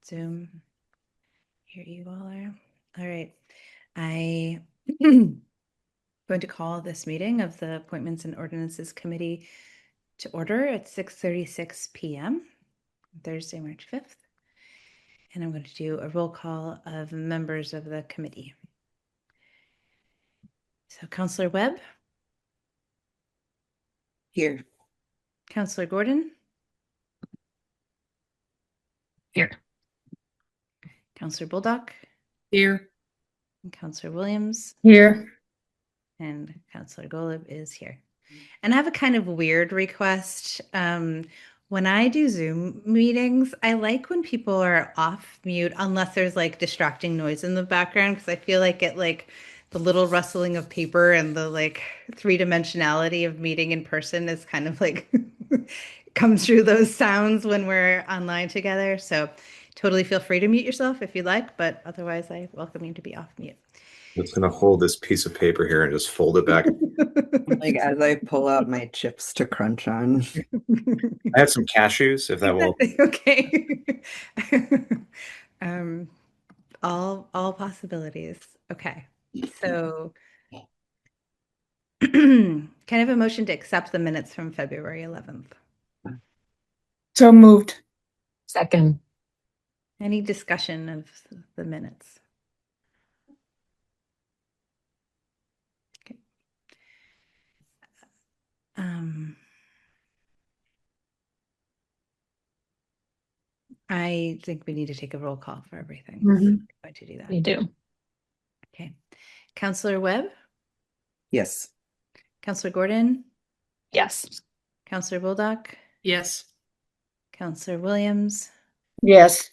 Zoom. Here you all are. All right. I am going to call this meeting of the Appointments and Ordinances Committee to order at 6:36 p.m. Thursday, March 5th. And I'm going to do a roll call of members of the committee. So Councillor Webb. Here. Councillor Gordon. Here. Councillor Bulldog. Here. And Councillor Williams. Here. And Councillor Golub is here. And I have a kind of weird request. When I do Zoom meetings, I like when people are off mute unless there's like distracting noise in the background, because I feel like the little rustling of paper and the like three-dimensionality of meeting in person is kind of like comes through those sounds when we're online together. So totally feel free to mute yourself if you'd like, but otherwise I welcome you to be off mute. I'm just going to hold this piece of paper here and just fold it back. Like as I pull out my chips to crunch on. I have some cashews, if that will. Okay. All possibilities. Okay. So can I have a motion to accept the minutes from February 11th? So moved. Second. Any discussion of the minutes? Okay. I think we need to take a roll call for everything. So I'm going to do that. We do. Okay. Councillor Webb? Yes. Councillor Gordon? Yes. Councillor Bulldog? Yes. Councillor Williams? Yes.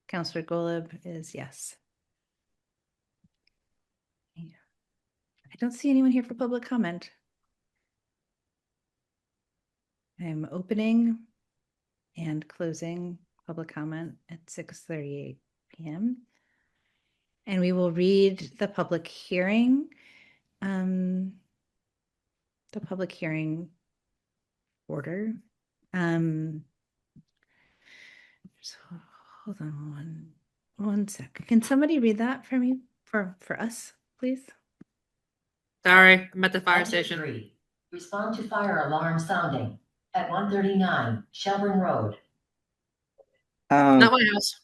Councillor Golub is yes. I don't see anyone here for public comment. I'm opening and closing public comment at 6:38 p.m. And we will read the public hearing. The public hearing order. So hold on one sec. Can somebody read that for me, for us, please? Sorry, I'm at the fire station. 3. Respond to fire alarm sounding at 139 Shelburne Road. Not my house.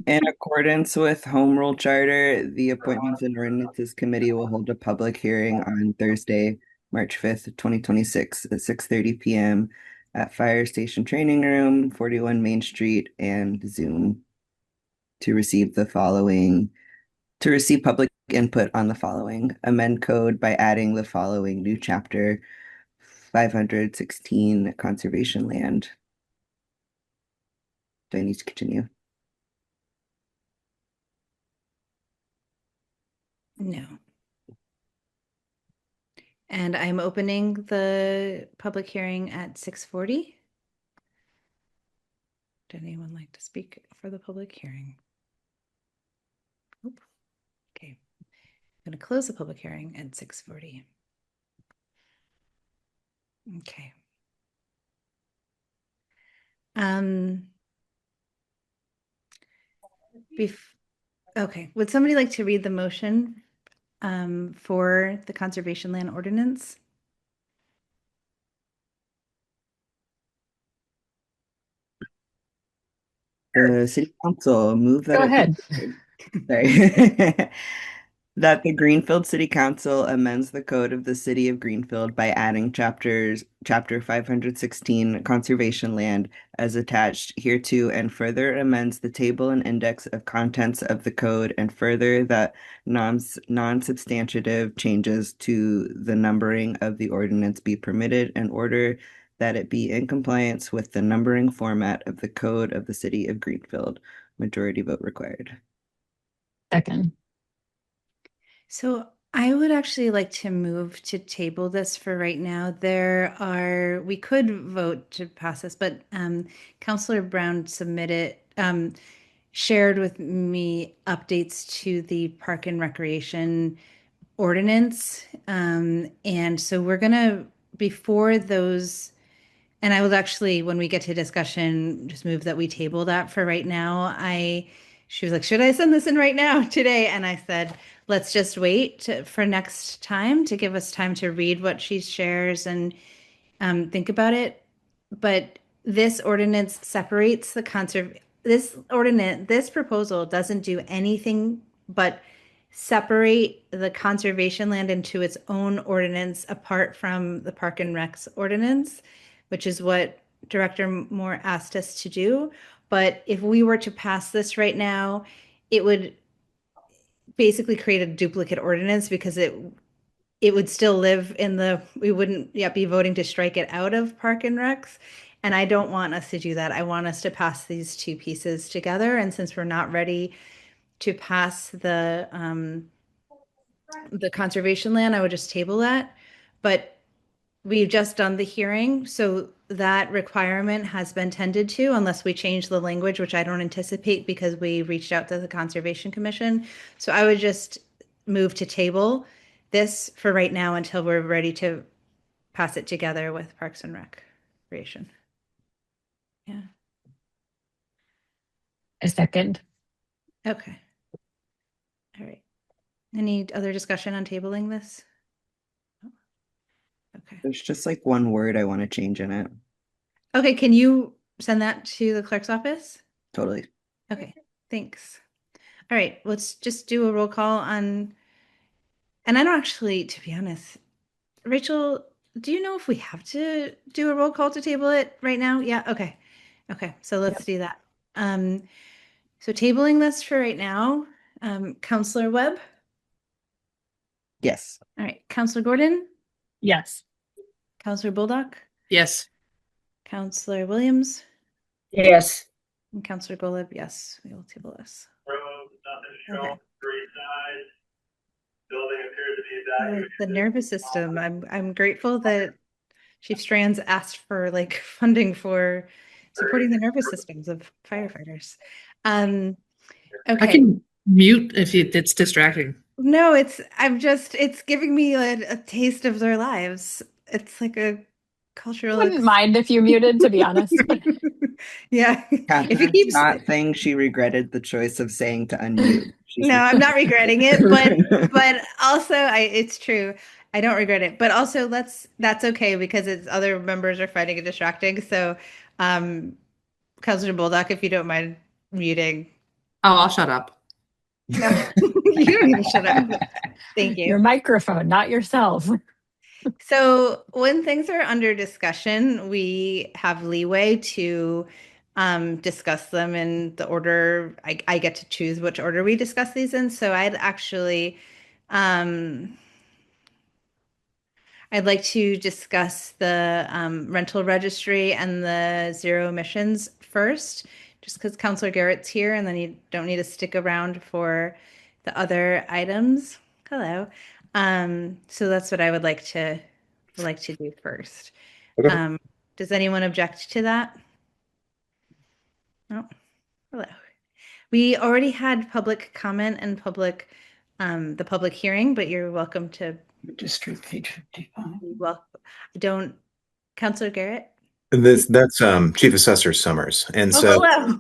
In accordance with Home Rule Charter, the Appointments and Ordinances Committee will hold a public hearing on Thursday, March 5th, 2026 at 6:30 p.m. at Fire Station Training Room, 41 Main Street, and Zoom to receive public input on the following. Amend code by adding the following new chapter 516 conservation land. Do I need to continue? No. And I'm opening the public hearing at 6:40. Would anyone like to speak for the public hearing? Nope. Okay. I'm going to close the public hearing at 6:40. Okay. Okay. Would somebody like to read the motion for the conservation land ordinance? The city council move that. Go ahead. Sorry. That the Greenfield City Council amends the code of the city of Greenfield by adding chapter 516 conservation land as attached hereto, and further amends the table and index of contents of the code, and further that non-substantive changes to the numbering of the ordinance be permitted in order that it be in compliance with the numbering format of the code of the city of Greenfield. Majority vote required. Second. So I would actually like to move to table this for right now. We could vote to pass this, but Councillor Brown shared with me updates to the Park and Recreation ordinance. And so we're gonna, before those And I would actually, when we get to discussion, just move that we table that for right now. She was like, should I send this in right now today? And I said, let's just wait for next time to give us time to read what she shares and think about it. But this ordinance separates the this proposal doesn't do anything but separate the conservation land into its own ordinance apart from the Park and Recs ordinance, which is what Director Moore asked us to do. But if we were to pass this right now, it would basically create a duplicate ordinance because it would still live in we wouldn't yet be voting to strike it out of Park and Recs. And I don't want us to do that. I want us to pass these two pieces together. And since we're not ready to pass the conservation land, I would just table that. But we've just done the hearing, so that requirement has been tended to unless we change the language, which I don't anticipate because we reached out to the Conservation Commission. So I would just move to table this for right now until we're ready to pass it together with Parks and Recreation. Yeah. A second. Okay. All right. Any other discussion on tabling this? Okay. There's just like one word I want to change in it. Okay, can you send that to the clerk's office? Totally. Okay, thanks. All right, let's just do a roll call on, and I don't actually, to be honest, Rachel, do you know if we have to do a roll call to table it right now? Yeah, okay. Okay, so let's do that. So tabling this for right now, Counselor Webb? Yes. All right, Counselor Gordon? Yes. Counselor Bullock? Yes. Counselor Williams? Yes. And Counselor Golub, yes, we will table this. Okay. The nervous system. I'm grateful that Chief Strands asked for like funding for supporting the nervous systems of firefighters. I Okay. can mute if it's distracting. No, it's giving me a taste of their lives. It's like a cultural. Wouldn't mind if you muted, to be honest. Yeah. If it Catherine's keeps. not saying she regretted the choice of saying to unmute. No, I'm not regretting it, but also it's true. I don't regret it. But also that's okay because it's other members are finding it distracting. So Councilor Bulldog, if you don't mind muting. Oh, I'll shut up. No, you don't need to shut up. Thank you. Your microphone, not yourself. So when things are under discussion, we have leeway to discuss them in the order. I get to choose which order we discuss these in. So I'd like to discuss the rental registry and the zero emissions first, just because Councilor Garrett's here, and then you don't need to stick around for the other items. Hello. So that's what I would like to do first. Okay. Does anyone object to that? No. Hello. We already had public comment and the public hearing, but you're welcome to. District page 55. Well, don't, Councilor Garrett. And that's Chief Assessor Summers. And Oh, so hello.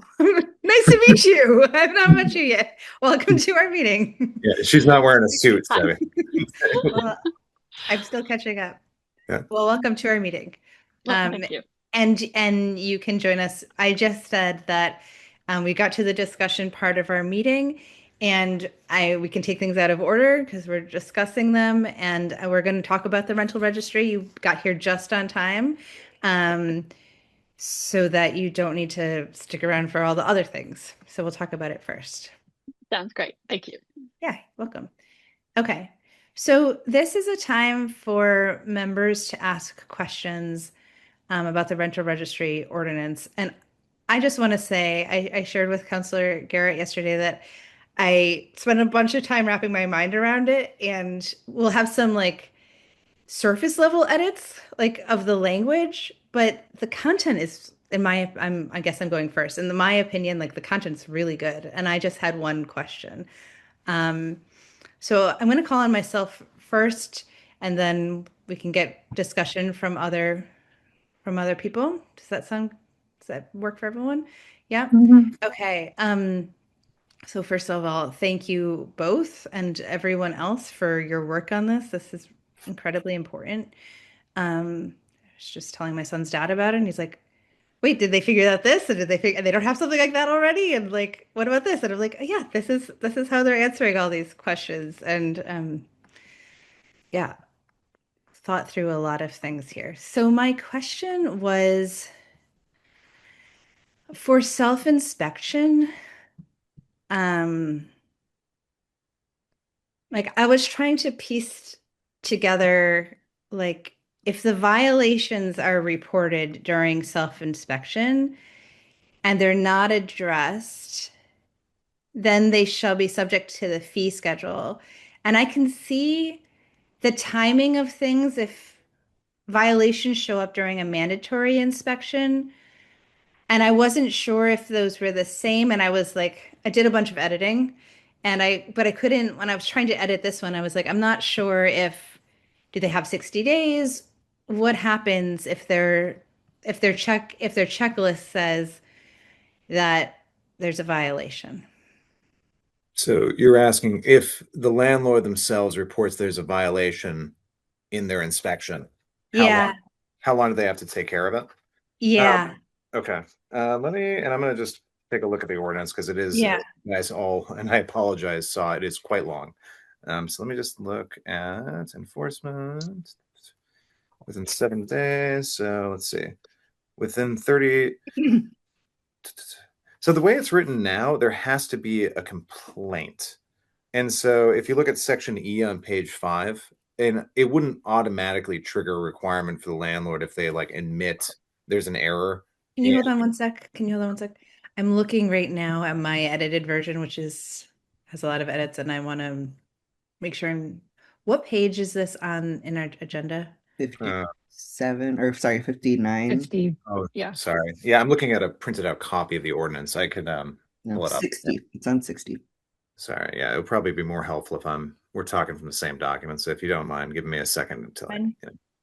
Nice to meet you. I've not met you yet. Welcome to our meeting. yeah, she's not wearing a suit. So. Well, I'm still catching up. Yeah. Well, welcome to our meeting. Thank you. And you can join us. I just said that we got to the discussion part of our meeting, and we can take things out of order because we're discussing them, and we're going to talk about the rental registry. You got here just on time, so that you don't need to stick around for all the other things. So we'll talk about it first. Sounds great. Thank you. Yeah, welcome. Okay, so this is a time for members to ask questions about the rental registry ordinance. And I just want to say, I shared with Councilor Garrett yesterday that I spent a bunch of time wrapping my mind around it, and we'll have some like surface level edits like of the language, but the content is I guess I'm going first. In my opinion, like the content's really good. And I just had one question. So I'm going to call on myself first, and then we can get discussion from other from other people. Does that work for everyone? Yeah. Okay. So first of all, thank you both and everyone else for your work on this. This is incredibly important. I was just telling my son's dad about it, and he's like, "Wait, did they figure out this? And did they figure and they don't have something like that already?" And like, what about this? And I'm like, "Yeah, this is how they're answering all these questions." And yeah, thought through a lot of things here. So my question was for self-inspection. Um, like I was trying to piece together like if the violations are reported during self-inspection and they're not addressed, then they shall be subject to the fee schedule. And I can see the timing of things if violations show up during a mandatory inspection. And I wasn't sure if those were the same. And I was like, I did a bunch of editing but I couldn't, when I was trying to edit this one, I was like, I'm not sure do they have 60 days? What happens if their checklist says that there's a violation? So you're asking if the landlord themselves reports there's a violation in their inspection, how Yeah. long how long do they have to take care of it? Yeah. Okay. I'm gonna just take a look at the ordinance because it is, Yeah. you guys all, and I apologize, saw it is quite long. So let me just look at enforcement within 7 days. So let's see, within 30. So the way it's written now, there has to be a complaint. And so if you look at section E on page 5, and it wouldn't automatically trigger a requirement for the landlord if they like admit there's an error. Can you hold on one sec? Can you hold on one sec? I'm looking right now at my edited version, which has a lot of edits, and I want to make sure what page is this on in our agenda? 57, or sorry, 59. 50. Oh, Yeah. sorry. Yeah, I'm looking at a printed out copy of the ordinance. I could No, pull it up. 60. It's on 60. Sorry. Yeah, it would probably be more helpful if we're talking from the same document. So if you don't mind, giving me a second until Fine.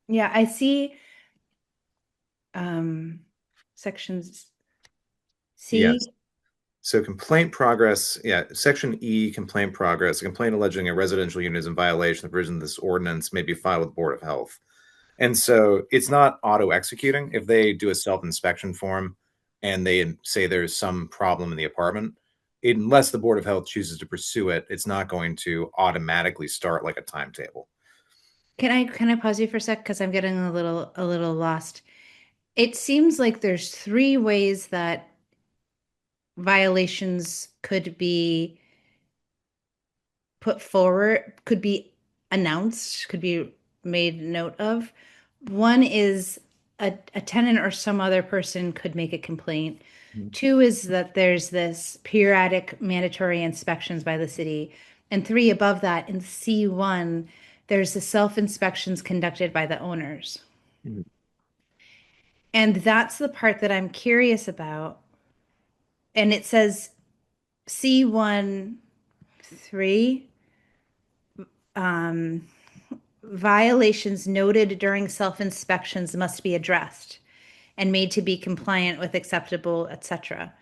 Yeah, I see sections C. Yes. So complaint progress, yeah, section E, complaint progress. A complaint alleging a residential unit is in violation of the provision of this ordinance may be filed with the Board of Health. And so it's not auto executing. If they do a self-inspection form and they say there's some problem in the apartment, unless the Board of Health chooses to pursue it, it's not going to automatically start like a timetable. Can I pause you for a sec? Because I'm getting a little lost. It seems like there's three ways that violations could be put forward, could be announced, could be made note of. One is a tenant or some other person could make a complaint. Mhm. Two is that there's this periodic mandatory inspections by the city. And three, above that, in C1, there's the self-inspections conducted by the owners. Mhm. And that's the part that I'm curious about. And it says C1 3, violations noted during self-inspections must be addressed and made to be compliant with acceptable, etc.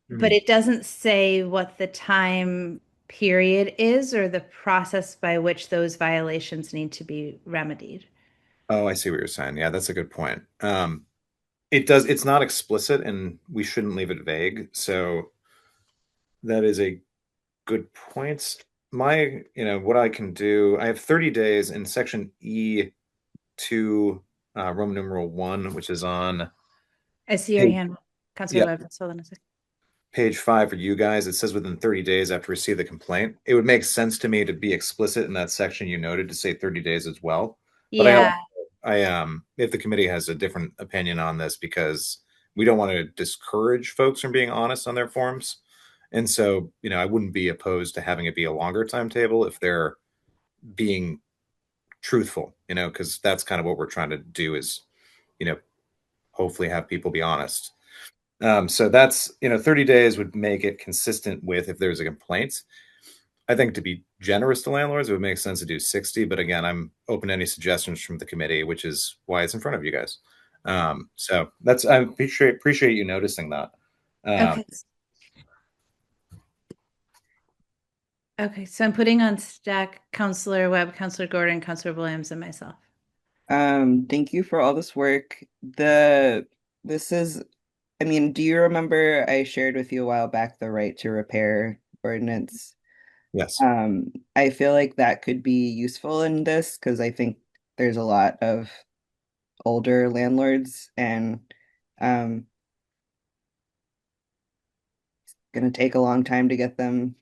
But it doesn't say what the time period is or the process by which those violations need to be remedied. Oh, I see what you're saying. Yeah, that's a good point. It's not explicit and we shouldn't leave it vague. So that is a good point. What I can do, I have 30 days in section E2, Roman numeral 1, which is on I see your hand, Councilor yeah, Levis. Hold on a second. page 5 for you guys. It says within 30 days after receive the complaint. It would make sense to me to be explicit in that section you noted to say 30 days as well. But Yeah. if the committee has a different opinion on this, because we don't want to discourage folks from being honest on their forms. And so, I wouldn't be opposed to having it be a longer timetable if they're being truthful, because that's kind of what we're trying to do is, hopefully have people be honest. So that's, 30 days would make it consistent with if there's a complaint. I think to be generous to landlords, it would make sense to do 60. But again, I'm open to any suggestions from the committee, which is why it's in front of you guys. So I appreciate you noticing that. Okay. Okay, so I'm putting on stack Counselor Webb, Counselor Gordon, Counselor Williams, and myself. Thank you for all this work. This is, I mean, do you remember I shared with you a while back the right to repair ordinance? Yes. I feel like that could be useful in this because I think there's a lot of older landlords and it's gonna take a long time to get them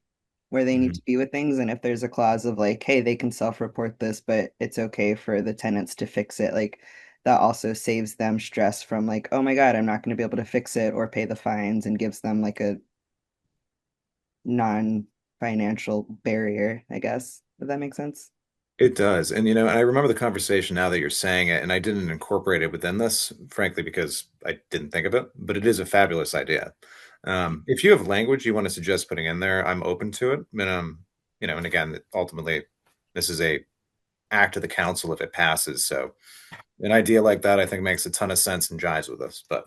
where they need Mhm. to be with things. And if there's a clause of like, hey, they can self-report this, but it's okay for the tenants to fix it, like that also saves them stress from like, oh my God, I'm not going to be able to fix it or pay the fines and gives them like a non-financial barrier, I guess. Does that make sense? It does. And, you know, I remember the conversation now that you're saying it, and I didn't incorporate it within this, frankly, because I didn't think of it, but it is a fabulous idea. If you have language you want to suggest putting in there, I'm open to it. And, you know, and again, ultimately, this is a act of the council if it passes. So an idea like that, I think makes a ton of sense and jives with us, but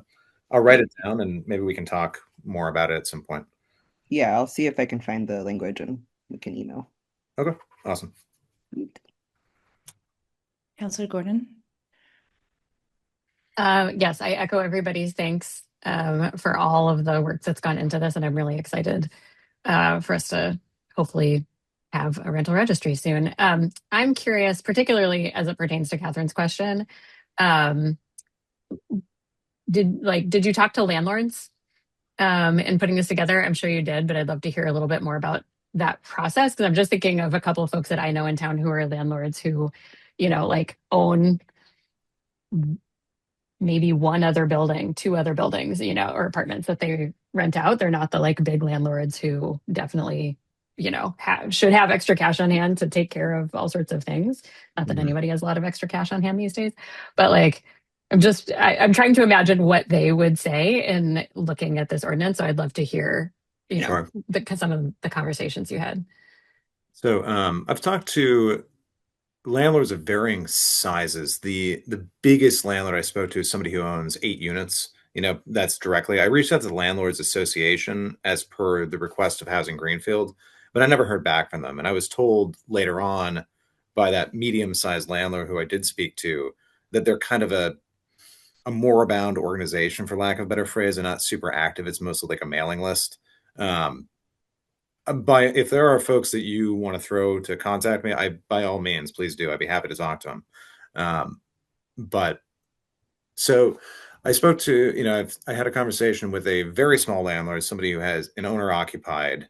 I'll write it down and maybe we can talk more about it at some point. Yeah, I'll see if I can find the language and we can email. Okay. Awesome. Counselor Gordon? Yes, I echo everybody's thanks for all of the work that's gone into this, and I'm really excited for us to hopefully have a rental registry soon. I'm curious, particularly as it pertains to Catherine's question. Um, did you talk to landlords in putting this together? I'm sure you did, but I'd love to hear a little bit more about that process because I'm just thinking of a couple of folks that I know in town who are landlords who, like own maybe one other building, two other buildings, or apartments that they rent out. They're not the like big landlords who definitely, should have extra cash on hand to take care of all sorts of things. Not that Mhm. anybody has a lot of extra cash on hand these days, but like, I'm trying to imagine what they would say in looking at this ordinance. So I'd love to hear, Sure. some of the conversations you had. So I've talked to landlords of varying sizes. The biggest landlord I spoke to is somebody who owns 8 units. You know, that's directly. I reached out to the Landlords Association as per the request of Housing Greenfield, but I never heard back from them. And I was told later on by that medium-sized landlord who I did speak to that they're kind of a moribund organization, for lack of a better phrase, and not super active. It's mostly like a mailing list. Um, by if there are folks that you want to throw to contact me, I by all means, please do. I'd be happy to talk to them. Um, but so I spoke to, I had a conversation with a very small landlord, somebody who has an owner occupied,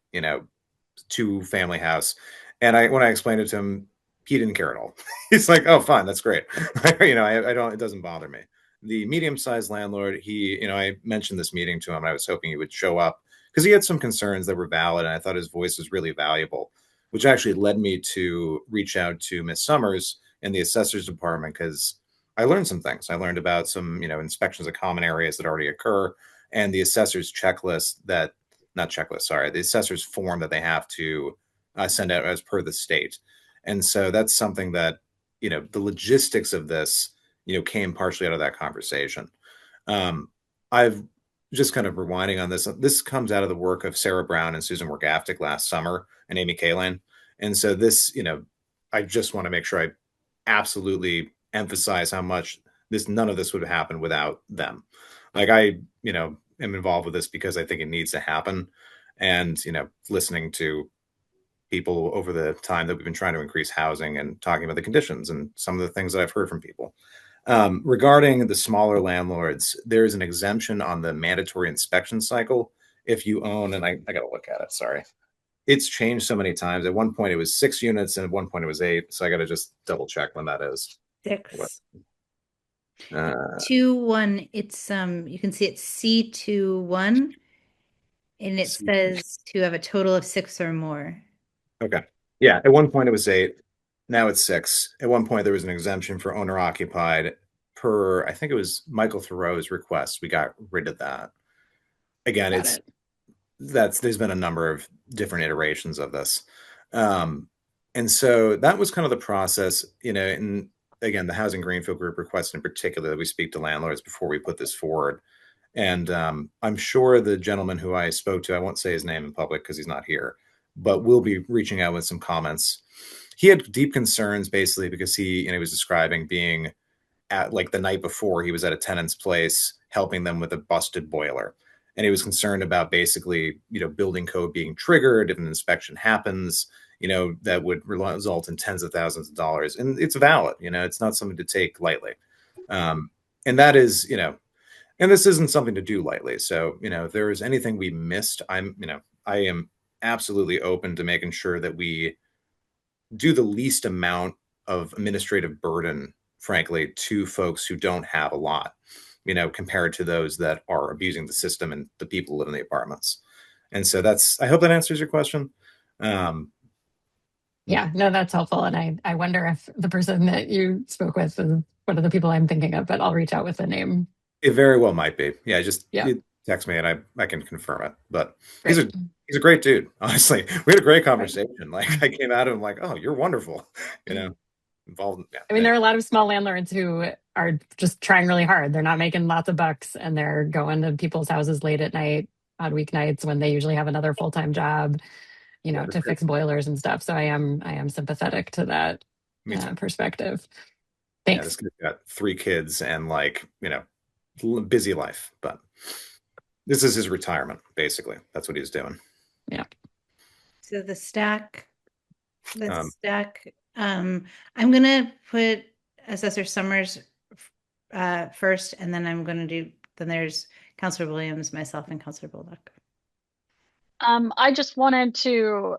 2 family house. And when I explained it to him, he didn't care at all. He's like, oh, fine, that's great. I don't, it doesn't bother me. The medium sized landlord, I mentioned this meeting to him and I was hoping he would show up because he had some concerns that were valid. And I thought his voice was really valuable, which actually led me to reach out to Miss Summers in the assessor's department because I learned some things. I learned about some, inspections of common areas that already occur and the assessor's checklist that, not checklist, sorry, the assessor's form that they have to send out as per the state. And so that's something that, the logistics of this, came partially out of that conversation. I've just kind of rewinding on this. This comes out of the work of Sarah Brown and Susan Wergaftig last summer and Amy Kaling. And so this, I just want to make sure I absolutely emphasize how much none of this would happen without them. Like am involved with this because I think it needs to happen. And, listening to people over the time that we've been trying to increase housing and talking about the conditions and some of the things that I've heard from people. Regarding the smaller landlords, there is an exemption on the mandatory inspection cycle if you own, and I got to look at it, sorry. It's changed so many times. At one point it was 6 units and at one point it was 8. So I got to just double check when that is. 6. Uh, 2-1. It's you can see it's C21 and it says to have a total of 6 or more. Okay. Yeah. At one point it was 8. Now it's 6. At one point there was an exemption for owner occupied per, I think it was Michael Thoreau's request. We got rid of that. Again, there's been a number of different iterations of this. And so that was kind of the process, and again, the Housing Greenfield Group requested in particular that we speak to landlords before we put this forward. And I'm sure the gentleman who I spoke to, I won't say his name in public because he's not here, but we'll be reaching out with some comments. He had deep concerns basically because he was describing being at like the night before he was at a tenant's place helping them with a busted boiler. And he was concerned about basically, building code being triggered if an inspection happens, that would result in tens of thousands of dollars. And it's valid, it's not something to take lightly. And that is, and this isn't something to do lightly. So, if there is anything we missed, I am absolutely open to making sure that we do the least amount of administrative burden, frankly, to folks who don't have a lot, compared to those that are abusing the system and the people who live in the apartments. And so I hope that answers your question. Yeah, no, that's helpful. And I wonder if the person that you spoke with is one of the people I'm thinking of, but I'll reach out with the name. It very well might be. Yeah, Yeah. you text me and I can confirm it. But Great. he's a great dude. Honestly, we had a great conversation. Like I came at him like, "Oh, you're wonderful," involved. Yeah, I mean, there are a lot of small landlords who are just trying really hard. They're not making lots of bucks, and they're going to people's houses late at night on weeknights when they usually have another full-time job, to fix boilers and stuff. So I am sympathetic to that perspective. Thanks. Yeah, this guy's got 3 kids and busy life, but this is his retirement, basically. That's what he's doing. Yeah. So the stack, I'm going to put Assessor Summers first, and then then there's Counselor Williams, myself, and Counselor Bullock. I just wanted to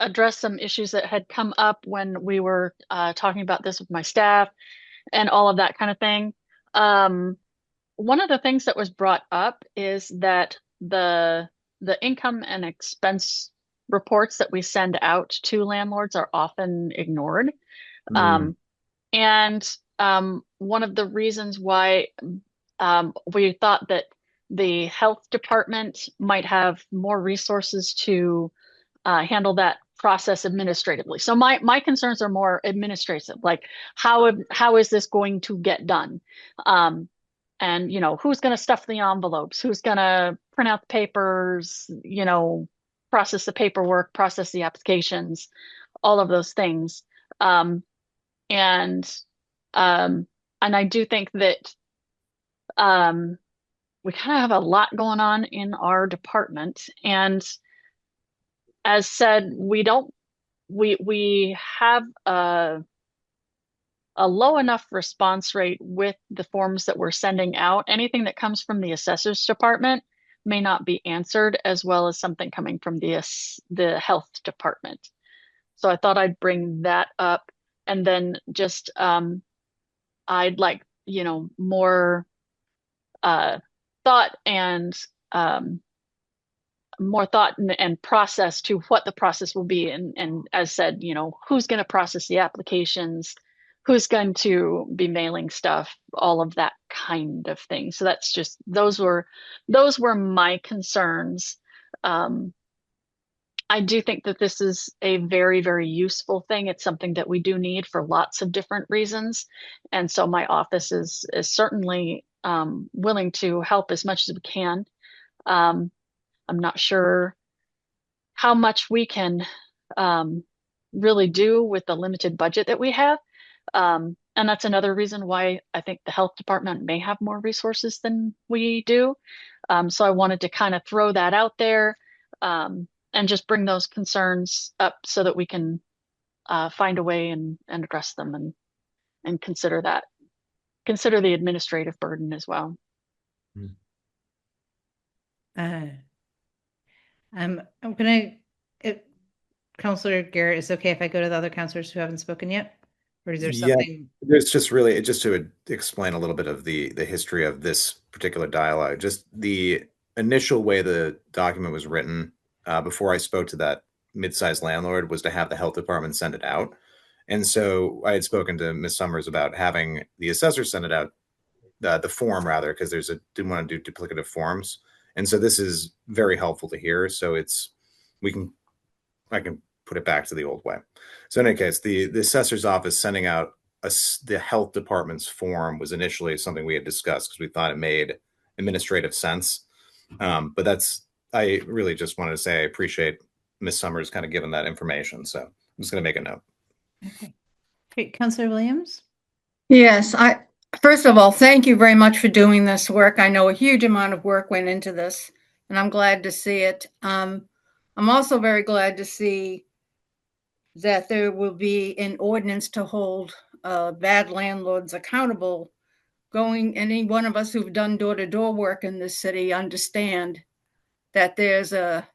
address some issues that had come up when we were talking about this with my staff and all of that kind of thing. One of the things that was brought up is that the income and expense reports that we send out to landlords are often ignored. And one of the reasons why we thought that the health department might have more resources to handle that process administratively. So my concerns are more administrative, like how is this going to get done? And who's going to stuff the envelopes? Who's going to print out the papers? Process the paperwork, process the applications, all of those things. And I do think that we kind of have a lot going on in our department. And as said, we have a low enough response rate with the forms that we're sending out. Anything that comes from the assessor's department may not be answered, as well as something coming from the health department. So I thought I'd bring that up. And then just I'd like, more thought and more thought and process to what the process will be. And as said, who's going to process the applications, who's going to be mailing stuff, all of that kind of thing. So that's just, those were my concerns. I do think that this is a very, very useful thing. It's something that we do need for lots of different reasons. And so my office is certainly willing to help as much as we can. I'm not sure how much we can really do with the limited budget that we have. And that's another reason why I think the health department may have more resources than we do. So I wanted to kind of throw that out there and just bring those concerns up so that we can find a way and address them and consider the administrative burden as well. I'm gonna, Counselor Garrett, is it okay if I go to the other counselors who haven't spoken yet? Or is there something? There's just to explain a little bit of the history of this particular dialogue. Just the initial way the document was written before I spoke to that mid-sized landlord was to have the health department send it out. And so I had spoken to Ms. Summers about having the assessor send it out, the form rather, because didn't want to do duplicative forms. And so this is very helpful to hear. So I can put it back to the old way. So in any case, the assessor's office sending out the health department's form was initially something we had discussed because we thought it made administrative sense. But I really just wanted to say I appreciate Ms. Summers kind of giving that information. So I'm just going to make a note. Okay, great. Councillor Williams? Yes, first of all, thank you very much for doing this work. I know a huge amount of work went into this, and I'm glad to see it. I'm also very glad to see that there will be an ordinance to hold bad landlords accountable. Any one of us who've done door-to-door work in this city understand that there's a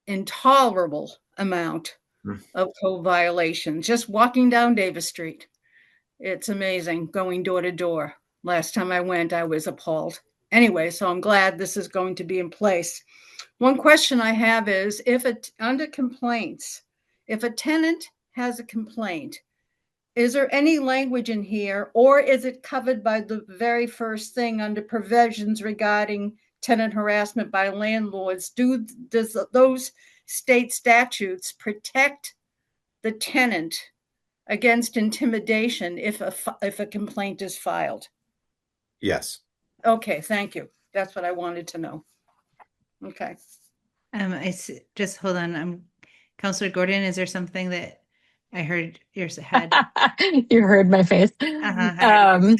intolerable amount of code violations. Just walking down Davis Street, it's amazing going door to door. Last time I went, I was appalled. Anyway, so I'm glad this is going to be in place. One question I have is under complaints, if a tenant has a complaint, is there any language in here, or is it covered by the very first thing under provisions regarding tenant harassment by landlords? Does those state statutes protect the tenant against intimidation if a complaint is filed? Yes. Okay, thank you. That's what I wanted to know. Okay. Just hold on. Councillor Gordon, is there something that I heard yours had? You heard my face. Uh-huh.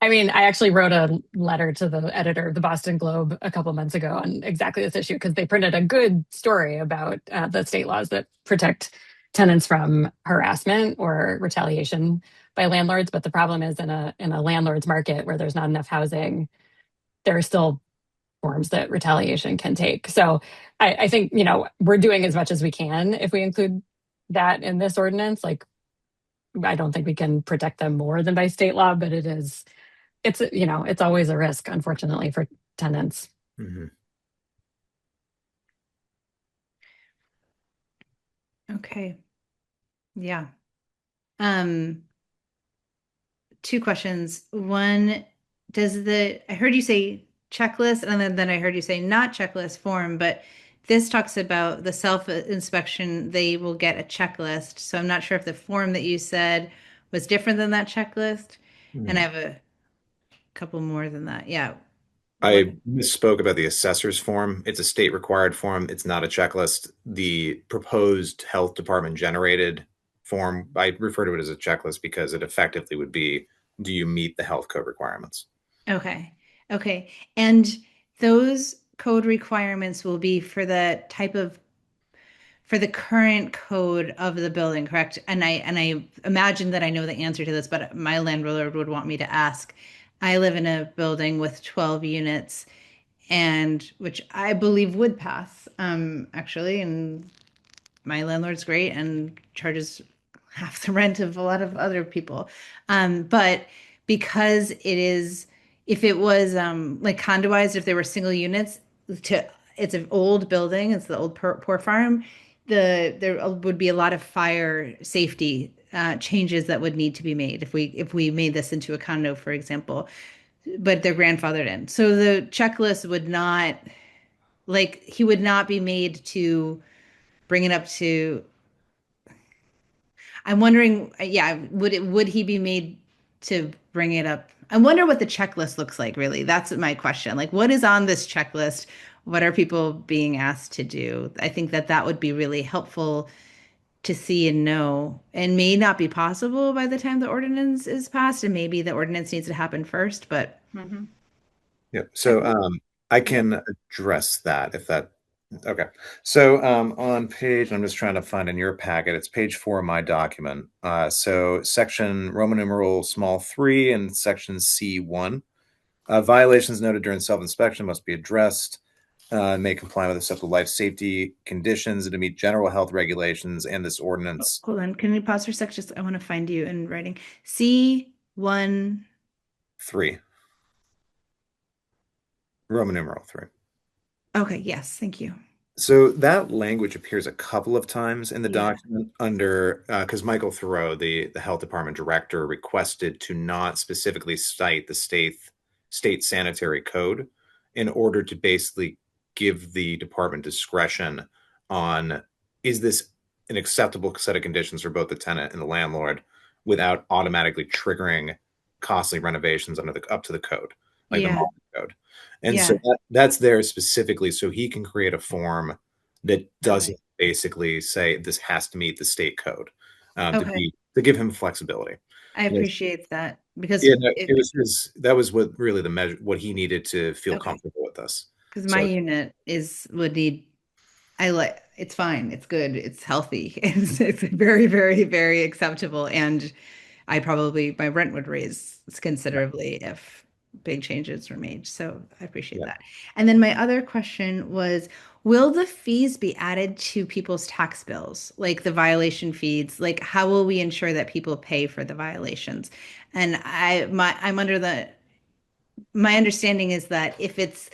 I mean, I actually wrote a letter to the editor of the Boston Globe a couple months ago on exactly this issue because they printed a good story about the state laws that protect tenants from harassment or retaliation by landlords. But the problem is in a landlord's market where there's not enough housing, there are still forms that retaliation can take. So I think, we're doing as much as we can if we include that in this ordinance. Like, I don't think we can protect them more than by state law, but it's always a risk, unfortunately, for tenants. Mm-hmm. Okay. Yeah. Two questions. One, I heard you say checklist, and then I heard you say not checklist form, but this talks about the self-inspection. They will get a checklist. So I'm not sure if the form that you said was different than that checklist. Mm-hmm. And I have a couple more than that. Yeah. I misspoke about the assessor's form. It's a state required form. It's not a checklist. The proposed health department generated form, I refer to it as a checklist because it effectively would be, do you meet the health code requirements? Okay. Okay. And those code requirements will be for the current code of the building, correct? And I imagine that I know the answer to this, but my landlord would want me to ask. I live in a building with 12 units, and which I believe would pass, actually, and my landlord's great and charges half the rent of a lot of other people. But because if it was like condoized, if there were single units, it's an old building, it's the old poor farm. There would be a lot of fire safety changes that would need to be made if we made this into a condo, for example. But they're grandfathered in, so the checklist would not, like, he would not be made to bring it up to. I'm wondering, yeah, would he be made to bring it up? I wonder what the checklist looks like, really. That's my question. Like, what is on this checklist? What are people being asked to do? I think that would be really helpful to see and know, and may not be possible by the time the ordinance is passed, and maybe the ordinance needs to happen first, but. Mm-hmm. Yeah. So I can address that if that. Okay. So on page, I'm just trying to find in your packet, it's page 4 of my document. So section Roman numeral small 3 and section C1. Violations noted during self-inspection must be addressed, may comply with acceptable life safety conditions and to meet general health regulations and this ordinance. Hold on. Can you pause for a sec? I want to find you in writing. C1. 3. Roman numeral 3. Okay, yes, thank you. So that language appears a couple of times in the document under, because Michael Thoreau, the health department director, requested to not specifically cite the state sanitary code in order to basically give the department discretion on, is this an acceptable set of conditions for both the tenant and the landlord without automatically triggering costly renovations up to the code, like the Yeah. modern code. And so Yeah. that's there specifically so he can create a form that doesn't Okay. basically say this has to meet the state code, Okay. to give him flexibility. I Yes. appreciate that because Yeah, no, that was what really the measure, what he needed to feel okay, comfortable with us. because my So unit would need it's fine, it's good, it's healthy, it's very, very, very acceptable, and my rent would raise considerably if big changes were made. So I appreciate yeah, that. And then my other question was, will the fees be added to people's tax bills, like the violation fees? Like, how will we ensure that people pay for the violations? And I'm under my understanding is that if it's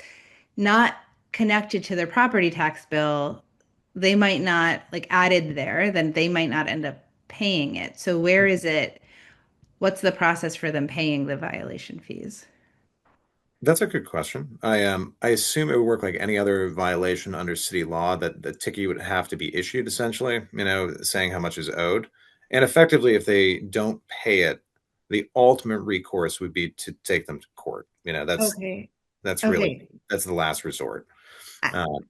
not connected to their property tax bill, they might not like added there, then they might not end up paying it. So where is it? What's the process for them paying the violation fees? that's a good question. I assume it would work like any other violation under city law, that the ticket would have to be issued essentially, saying how much is owed. And effectively, if they don't pay it, the ultimate recourse would be to take them to court. Okay. That's really, Okay. that's the last resort. I, Uh,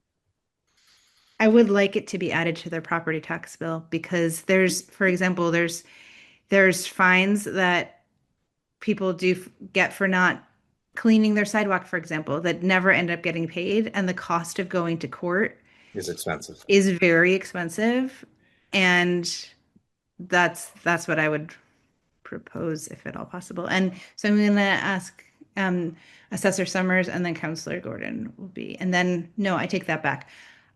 I would like it to be added to their property tax bill because for example, there's fines that people get for not cleaning their sidewalk, for example, that never end up getting paid, and the cost of going to court is expensive. is very expensive, and that's what I would propose if at all possible. And so I'm going to ask um, Assessor Summers and then Counselor Gordon will be, and then no, I take that back.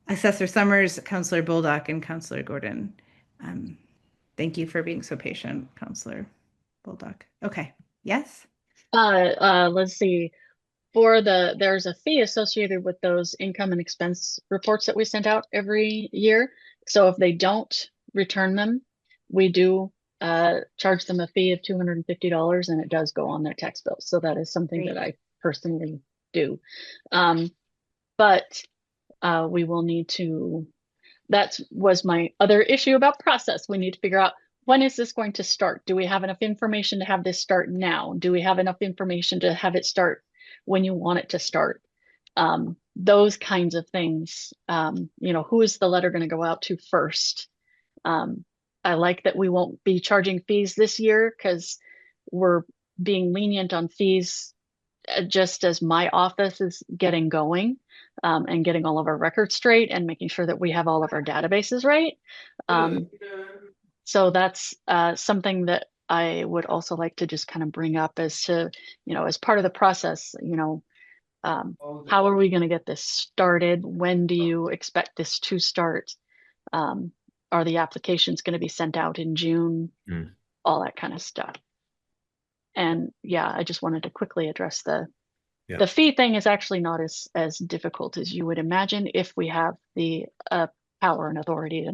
Assessor Summers, Counselor Bulldog, and Counselor Gordon. Um, thank you for being so patient, Counselor Bulldog. Okay. Yes. Let's see. There's a fee associated with those income and expense reports that we send out every year. So if they don't return them, we do charge them a fee of $250, and it does go on their tax bill. So that is something that Great. I personally do. But we will need to, that was my other issue about process. We need to figure out, when is this going to start? Do we have enough information to have this start now? Do we have enough information to have it start when you want it to start? Those kinds of things. Who is the letter going to go out to first? I like that we won't be charging fees this year because we're being lenient on fees just as my office is getting going, and getting all of our records straight and making sure that we have all of our databases right. So that's something that I would also like to just kind of bring up as to, as part of the process, how are we going to get this started? When do you expect this to start? Are the applications going to be sent out in June? All that kind of stuff. And yeah, I just wanted to quickly address the fee thing is actually not as difficult as you would imagine if we have the power and authority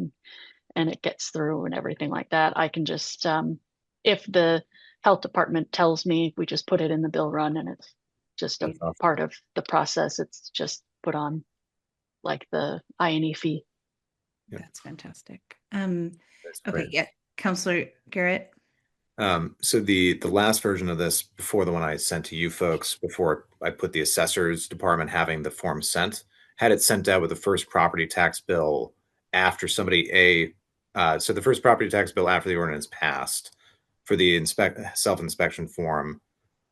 and it gets through and everything like that. I can just, if the health department tells me, we just put it in the bill run and it's just a part of the process. It's just put on like the I&E fee. That's fantastic. That's Okay, great. yeah, Counselor Garrett. So the last version of this, before the one I sent to you folks, before I put the assessor's department having the form sent, had it sent out with the first property tax bill after so the first property tax bill after the ordinance passed for the self-inspection form,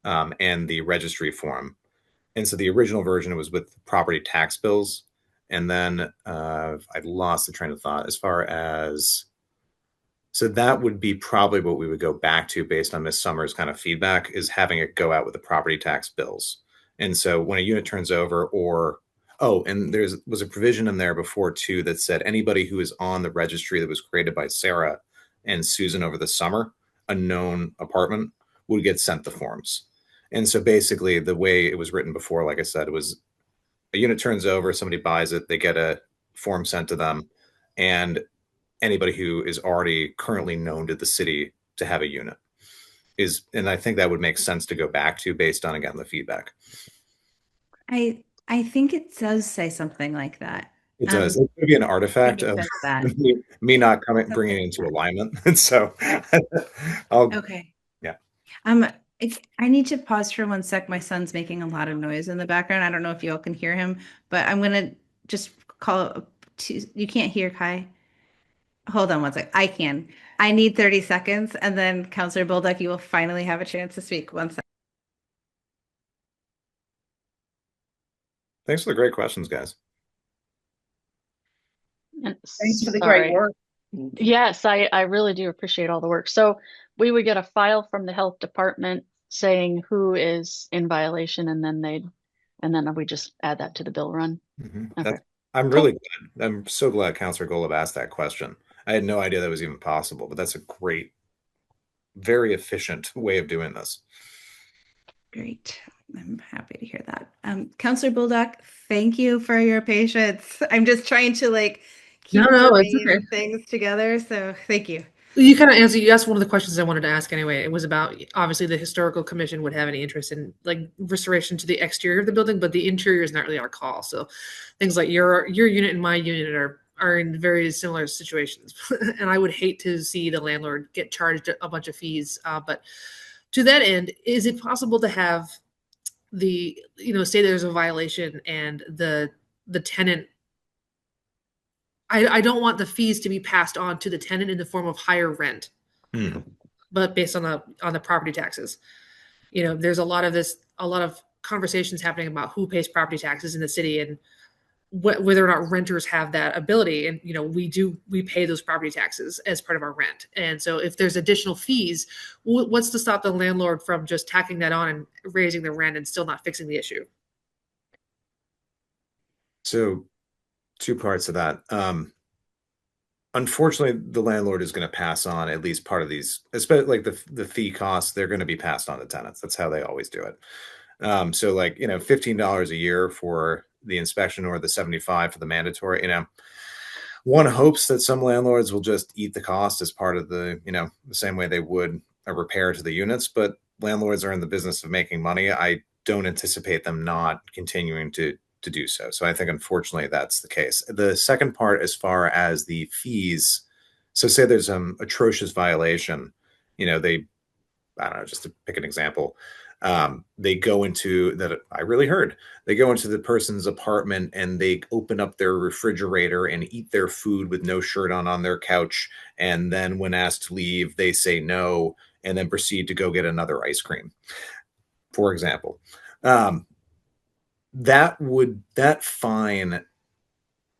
and the registry form. And so the original version was with property tax bills. And then I lost the train of thought as far as, so that would be probably what we would go back to based on Miss Summers' kind of feedback, is having it go out with the property tax bills. And so when a unit turns over, and was a provision in there before too that said anybody who is on the registry that was created by Sarah and Susan over the summer, a known apartment, would get sent the forms. And so basically the way it was written before, like I said, it was a unit turns over, somebody buys it, they get a form sent to them, and anybody who is already currently known to the city to have a unit and I think that would make sense to go back to based on, again, the feedback. I think it does say something like that. It does. It could be an artifact Maybe of fix that. me not bringing it Fix into that. alignment. And so I'll, Okay. yeah. I need to pause for 1 sec. My son's making a lot of noise in the background. I don't know if you all can hear him, but I'm gonna just call you can't hear Kai. Hold on 1 sec. I can. I need 30 seconds, and then Counselor Bolduc, you will finally have a chance to speak. 1 sec. Thanks for the great questions, guys. And Thanks for the sorry. great work. Yes, I really do appreciate all the work. So we would get a file from the health department saying who is in violation, and then we just add that to the bill run. Okay. I'm Cool. really glad. I'm so glad Counselor Golub asked that question. I had no idea that was even possible, but that's a great, very efficient way of doing this. Great. I'm happy to hear that. Counselor Bolduc, thank you for your patience. I'm just trying to keep No, the it's main okay. things together. So thank you. You kind of answered. You asked one of the questions I wanted to ask anyway. It was about obviously the historical commission would have any interest in restoration to the exterior of the building, but the interior is not really our call. So things like your unit and my unit are in very similar situations, and I would hate to see the landlord get charged a bunch of fees. But to that end, is it possible to have say there's a violation and the tenant, I don't want the fees to be passed on to the tenant in the form of higher rent, but based on the property taxes. There's a lot of conversations happening about who pays property taxes in the city and whether or not renters have that ability. And we pay those property taxes as part of our rent. And so if there's additional fees, what's to stop the landlord from just tacking that on and raising the rent and still not fixing the issue? So, two parts of that. Unfortunately, the landlord is going to pass on at least part of these, especially like the fee costs. They're going to be passed on to tenants. That's how they always do it. So $15 a year for the inspection or the 75 for the mandatory. One hopes that some landlords will just eat the cost as part of the same way they would a repair to the units. But landlords are in the business of making money. I don't anticipate them not continuing to do so. So I think unfortunately that's the case. The second part, as far as the fees, so say there's an atrocious violation, they, I don't know, just to pick an example, they go into that. I really heard they go into the person's apartment and they open up their refrigerator and eat their food with no shirt on their couch. And then when asked to leave, they say no, and then proceed to go get another ice cream, for example. That fine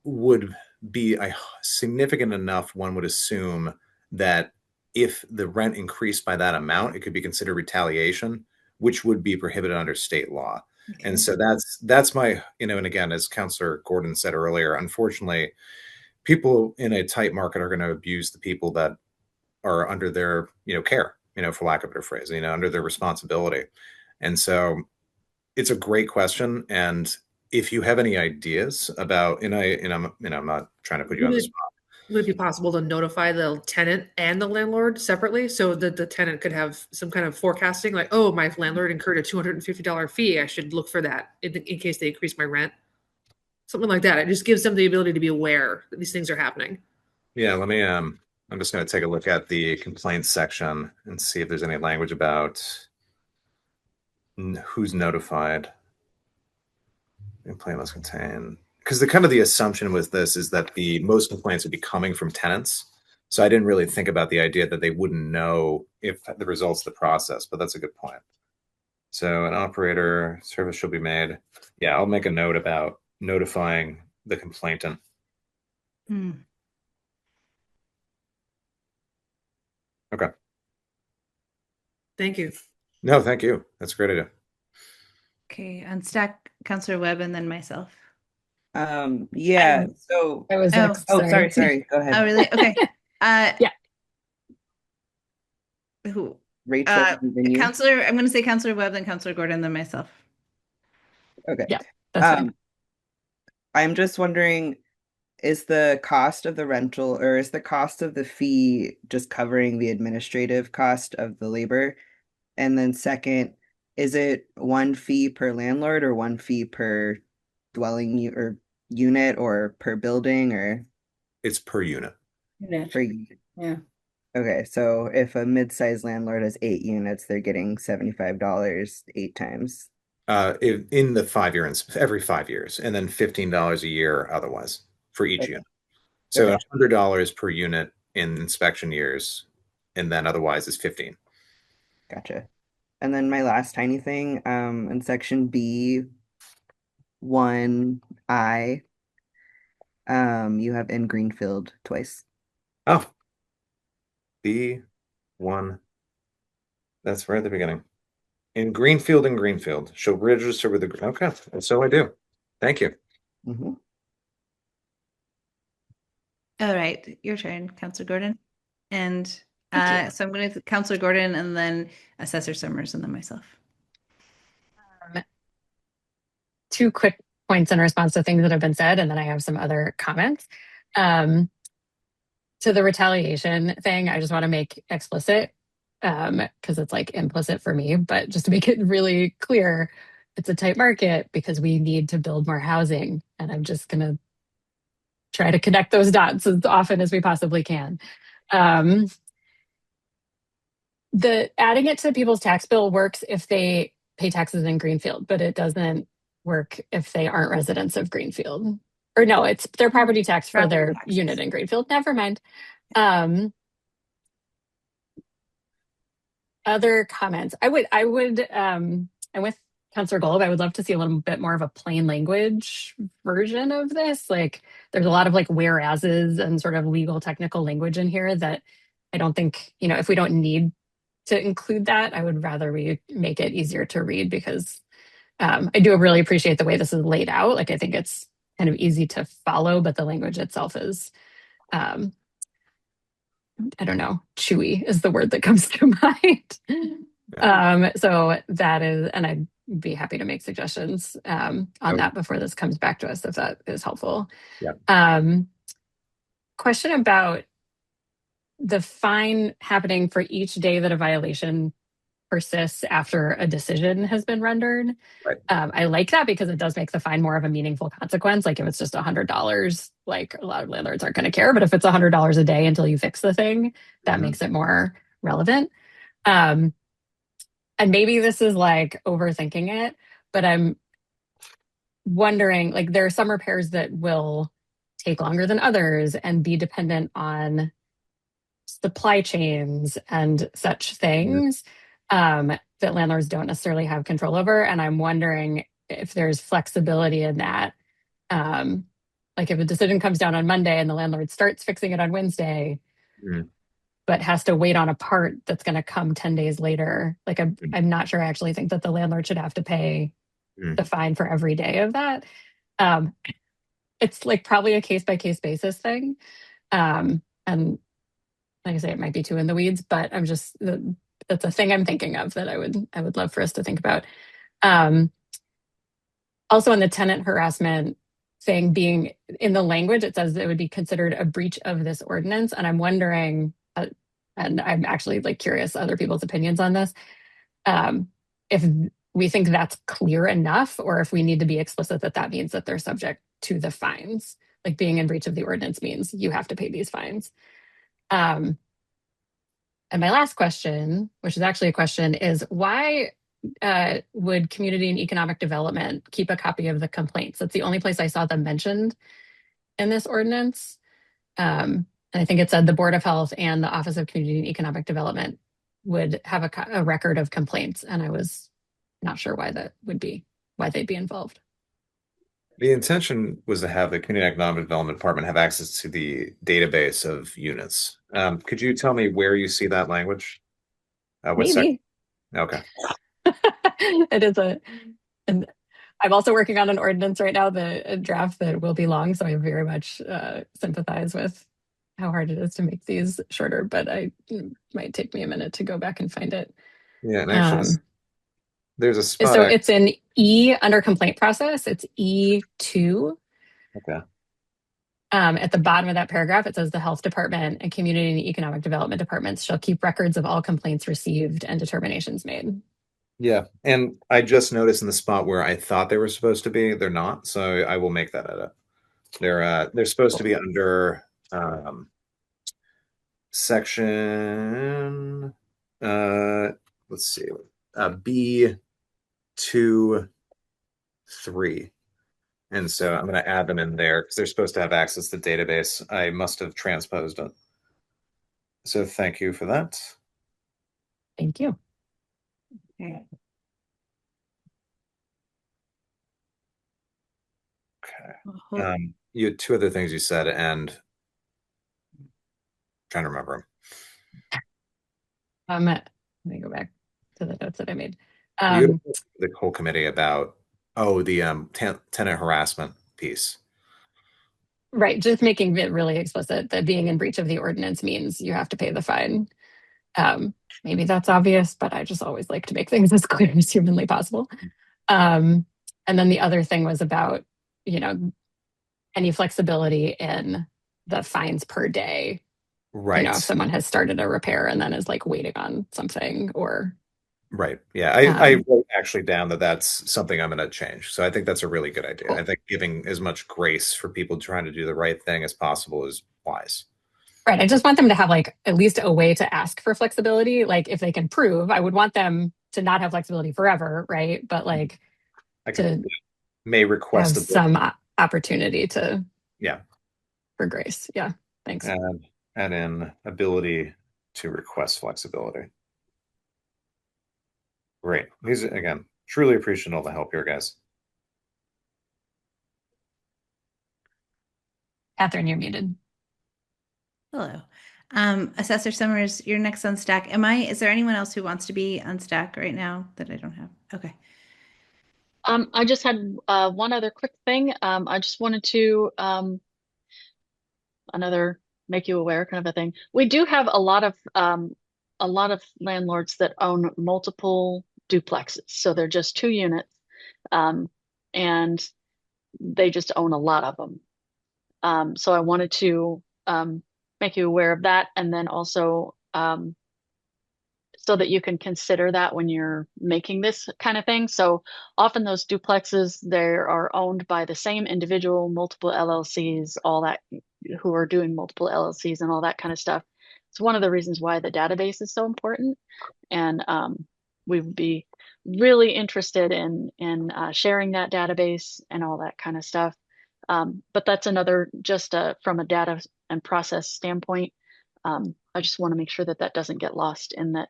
would be a significant enough, one would assume, that if the rent increased by that amount, it could be considered retaliation, which would be prohibited under state law. Okay. And so that's my, and again, as Counselor Gordon said earlier, unfortunately, people in a tight market are going to abuse the people that are under their, care, for lack of a better phrase, under their responsibility. And so it's a great question. And if you have any ideas about, I'm not trying to put you on the spot. Would it be possible to notify the tenant and the landlord separately so that the tenant could have some kind of forecasting, like, oh, my landlord incurred a $250 fee. I should look for that in case they increase my rent. Something like that. It just gives them the ability to be aware that these things are happening. Yeah, let me, I'm just going to take a look at the complaints section and see if there's any language about who's notified. Complaint must contain, because the assumption with this is that the most complaints would be coming from tenants. So I didn't really think about the idea that they wouldn't know if the results of the process, but that's a good point. So an operator service shall be made. Yeah, I'll make a note about notifying the complainant. Okay. Thank you. No, thank you. That's a great idea. Okay, unstack Counselor Webb and then myself. Yeah. So I was next. Sorry. Go ahead. Oh, really? Okay. Yeah. Who? Rachel, Counselor, I'm going to say Counselor Webb, then Counselor Gordon, then myself. Okay. Yeah, that's fine. I'm just wondering, is the cost of the rental or is the cost of the fee just covering the administrative cost of the labor? And then second, is it one fee per landlord or one fee per dwelling or unit or per building or It's per unit. Unit. per unit? Yeah. Okay, so if a mid-sized landlord has 8 units, they're getting $75 8 times. In the 5 year every 5 years, and then $15 a year otherwise for each Okay. unit. So Okay. $100 per unit in inspection years, and then otherwise is 15. Gotcha. And then my last tiny thing, in section B1I, you have in Greenfield twice. Oh, B1. That's right at the beginning. In Greenfield, she'll register with the. Okay, so I do. Thank you. Mm-hmm. All right, your turn, Counselor Gordon. And Thank you. so I'm going to Counselor Gordon and then Assessor Summers and then myself. Two quick points in response to things that have been said, and then I have some other comments. To the retaliation thing, I just want to make explicit, because it's like implicit for me, but just to make it really clear, it's a tight market because we need to build more housing. And I'm just going to try to connect those dots as often as we possibly can. The adding it to people's tax bill works if they pay taxes in Greenfield, but it doesn't work if they aren't residents of Greenfield. Or no, it's their property tax for their unit in Greenfield. Never mind. Other comments. I'm with Councillor Golub. I would love to see a little bit more of a plain language version of this. Like there's a lot of like whereases and sort of legal technical language in here that I don't think, if we don't need to include that, I would rather we make it easier to read because I do really appreciate the way this is laid out. Like I think it's kind of easy to follow, but the language itself is I don't know, chewy is the word that comes to mind. So that is, and I'd be happy to make suggestions on that before this comes back to us, if that is helpful. Yeah. Question about the fine happening for each day that a violation persists after a decision has been rendered. Right. I like that because it does make the fine more of a meaningful consequence. Like if it's just $100, like a lot of landlords aren't going to care. But if it's $100 a day until you fix the thing, that makes it more relevant. And maybe this is like overthinking it, but I'm wondering, like there are some repairs that will take longer than others and be dependent on supply chains and such things. That landlords don't necessarily have control over. And I'm wondering if there's flexibility in that. Like if a decision comes down on Monday and the landlord starts fixing it on Wednesday, but has to wait on a part that's going to come 10 days later. Like I'm not sure I actually think that the landlord should have to pay the fine for every day of that. It's like probably a case by case basis thing. And like I say, it might be too in the weeds, but I'm just that's a thing I'm thinking of that I would love for us to think about. Also, in the tenant harassment thing, being in the language, it says it would be considered a breach of this ordinance, and I'm wondering, and I'm actually like curious other people's opinions on this, if we think that's clear enough, or if we need to be explicit that that means that they're subject to the fines. Like being in breach of the ordinance means you have to pay these fines. And my last question, which is actually a question, is why would Community and Economic Development keep a copy of the complaints? That's the only place I saw them mentioned in this ordinance. And I think it said the Board of Health and the Office of Community and Economic Development would have a record of complaints. And I was not sure why they'd be involved. The intention was to have the Community Economic Development Department have access to the database of units. Could you tell me where you see that language? Maybe. Okay. It is and I'm also working on an ordinance right now, a draft that will be long. So I very much sympathize with how hard it is to make these shorter, but it might take me a minute to go back and find it. Yeah, and actually, there's a spot. So it's in E under complaint process. It's E2. Okay. At the bottom of that paragraph, it says the health department and community and economic development departments shall keep records of all complaints received and determinations made. Yeah. And I just noticed in the spot where I thought they were supposed to be, they're not. So I will make that edit. They're supposed to be under section let's see, B2(3). And so I'm going to add them in there because they're supposed to have access to the database. I must have transposed it. So thank you for that. Thank you. Okay. Okay. Well, You had two other things you said, and I'm trying to remember them. Let me go back to the notes that I made. You the whole committee about the tenant harassment piece. Right, just making it really explicit that being in breach of the ordinance means you have to pay the fine. Maybe that's obvious, but I just always like to make things as clear as humanly possible. And then the other thing was about, any flexibility in the fines per day. Right. If someone has started a repair and then is like waiting on something or. Right. Yeah. I wrote actually down that that's something I'm going to change. So I think that's a really good idea. Cool. I think giving as much grace for people trying to do the right thing as possible is wise. Right. I just want them to have like at least a way to ask for flexibility. Like if they can prove, I would want them to not have flexibility forever. Right. But like may request have some opportunity to. Yeah. For grace. Yeah. Thanks. And in ability to request flexibility. Great. These, again, truly appreciate all the help here, guys. Catherine, you're muted. Hello. Assessor Summers, you're next on stack. Is there anyone else who wants to be on stack right now that I don't have? Okay. I just had one other quick thing. I just wanted to another make you aware kind of a thing. We do have a lot of landlords that own multiple duplexes. So they're just 2 units. And they just own a lot of them. So I wanted to make you aware of that, and then also so that you can consider that when you're making this kind of thing. So often those duplexes, they are owned by the same individual, multiple LLCs, all that, who are doing multiple LLCs and all that kind of stuff. It's one of the reasons why the database is so important. And we would be really interested in sharing that database and all that kind of stuff. But that's another, just from a data and process standpoint, I just want to make sure that that doesn't get lost in that.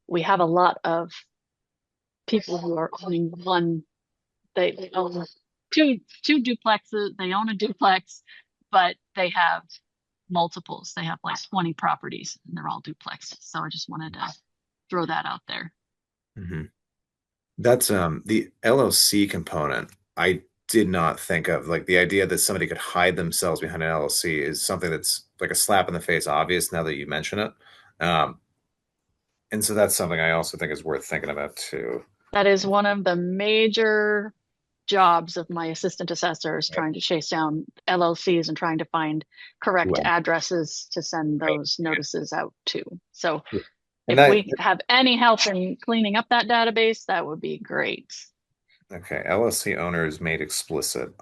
We have a lot of people who are owning they own two duplexes, they own a duplex, but they have multiples. They have like 20 properties and they're all duplexes. So I just wanted to throw that out there. Mm-hmm. That's the LLC component. I did not think of, like, the idea that somebody could hide themselves behind an LLC is something that's like a slap in the face obvious now that you mention it. And so that's something I also think is worth thinking about too. That is one of the major jobs of my assistant assessors, trying to chase down LLCs and trying to find correct addresses to send those notices out to. So if we have any help in cleaning up that database, that would be great. Okay, LLC owners made explicit.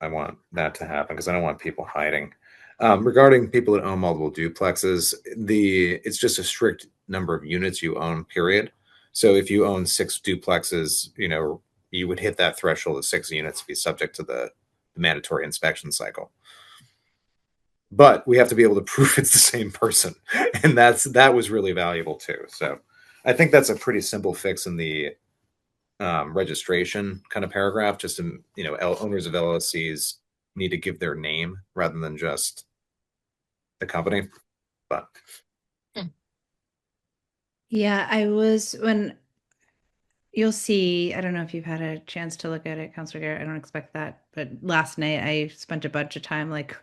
I want that to happen because I don't want people hiding. Regarding people that own multiple duplexes, it's just a strict number of units you own, period. So if you own 6 duplexes, you would hit that threshold of 6 units to be subject to the mandatory inspection cycle. But we have to be able to prove it's the same person. And that was really valuable too. So I think that's a pretty simple fix in the registration kind of paragraph. Just owners of LLCs need to give their name rather than just the company. But yeah, when you'll see, I don't know if you've had a chance to look at it, Counselor Garrett, I don't expect that, but last night I spent a bunch of time like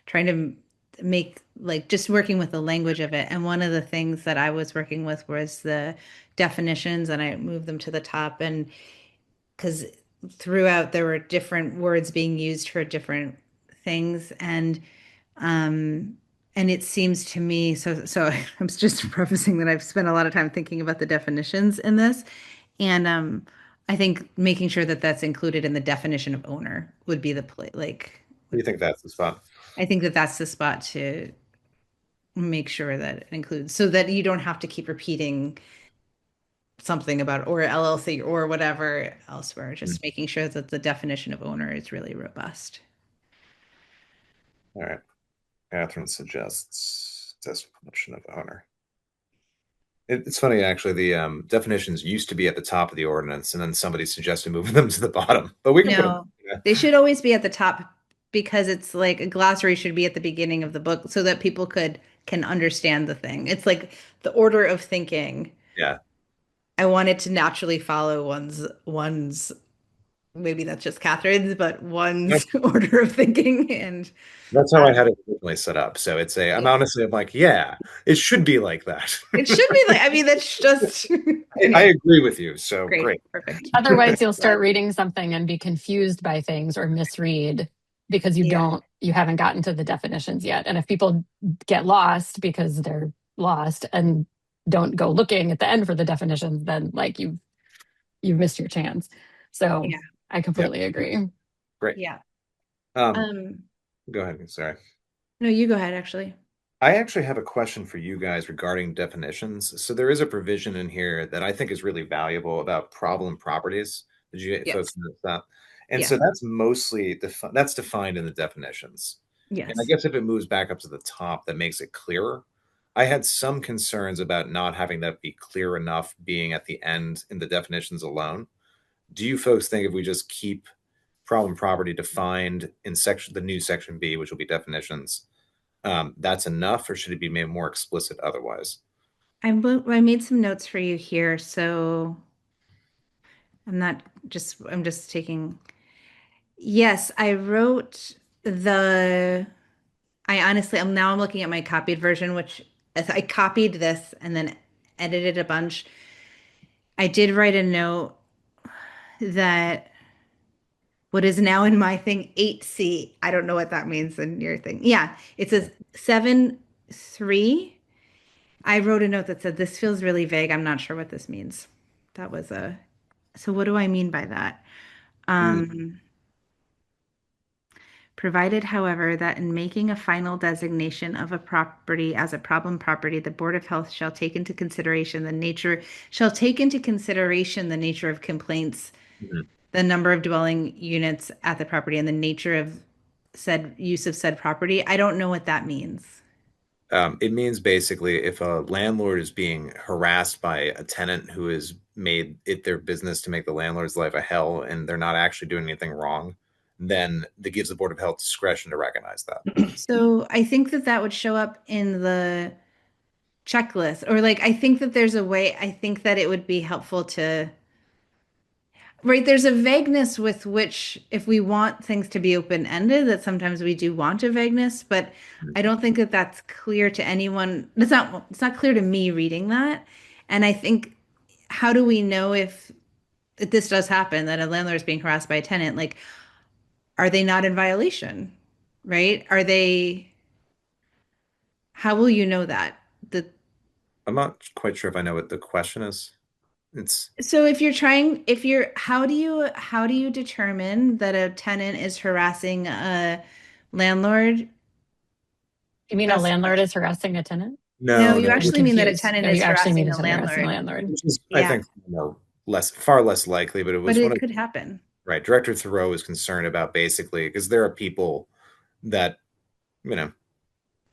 trying to make, like, just working with the language of it. And one of the things that I was working with was the definitions, and I moved them to the top, and because throughout there were different words being used for different things, and it seems to me, so I'm just prefacing that I've spent a lot of time thinking about the definitions in this, and I think making sure that that's included in the definition of owner would be the You think that's the spot? I think that that's the spot to make sure that it includes so that you don't have to keep repeating something about or LLC or whatever elsewhere, Mm. just making sure that the definition of owner is really robust. All right. Catherine suggests definition of owner. It's funny, actually. The definitions used to be at the top of the ordinance, and then somebody suggested moving them to the bottom. But we can put them. No, Yeah. they should always be at the top because it's like a glossary should be at the beginning of the book so that people can understand the thing. It's like the order of thinking. Yeah. I wanted to naturally follow one's maybe that's just Catherine's, but one's order of thinking. And That's how I had it originally set up. So it's I'm like, yeah, it should be like that. it should be like, I mean, that's just I agree with you. So great. great. Perfect. Otherwise, you'll start reading something and be confused by things or misread because you haven't gotten to the definitions yet. And if people get lost because they're lost and don't go looking at the end for the definitions, then like you've missed your chance. So Yeah. I completely agree. Great. Yeah. Go ahead. Sorry. No, you go ahead, actually. I actually have a question for you guys regarding definitions. So there is a provision in here that I think is really valuable about problem properties. Did you folks notice that? And so that's mostly that's defined in the definitions. Yes. And I guess if it moves back up to the top, that makes it clearer. I had some concerns about not having that be clear enough being at the end in the definitions alone. Do you folks think if we just keep problem property defined in the new section B, which will be definitions, that's enough, or should it be made more explicit otherwise? I made some notes for you here, so I'm just taking. Yes, I wrote I'm looking at my copied version, which I copied this and then edited a bunch. I did write a note that what is now in my thing 8C. I don't know what that means in your thing. Yeah, it says 7.3. I wrote a note that said this feels really vague. I'm not sure what this means. So what do I mean by that? Provided, however, that in making a final designation of a property as a problem property, the Board of Health shall take into consideration the nature of complaints, the number of dwelling units at the property, and the nature of said use of said property. I don't know what that means. It means basically if a landlord is being harassed by a tenant who has made it their business to make the landlord's life a hell and they're not actually doing anything wrong, then that gives the Board of Health discretion to recognize that. So I think that would show up in the checklist, or like I think that there's a way. I think that it would be helpful to. Right, there's a vagueness with which, if we want things to be open-ended, that sometimes we do want a vagueness, but I don't think that that's clear to anyone. It's not clear to me reading that. And I think, how do we know if this does happen, that a landlord is being harassed by a tenant? Like, are they not in violation? Right? How will you know that? I'm not quite sure if I know what the question is. So how do you determine that a tenant is harassing a landlord? You mean a landlord is harassing a tenant? No, you actually mean that a tenant is you actually mean harassing a a tenant landlord. Which is, I think, far less likely, but it could happen. Right. Director Thoreau is concerned about basically because there are people that,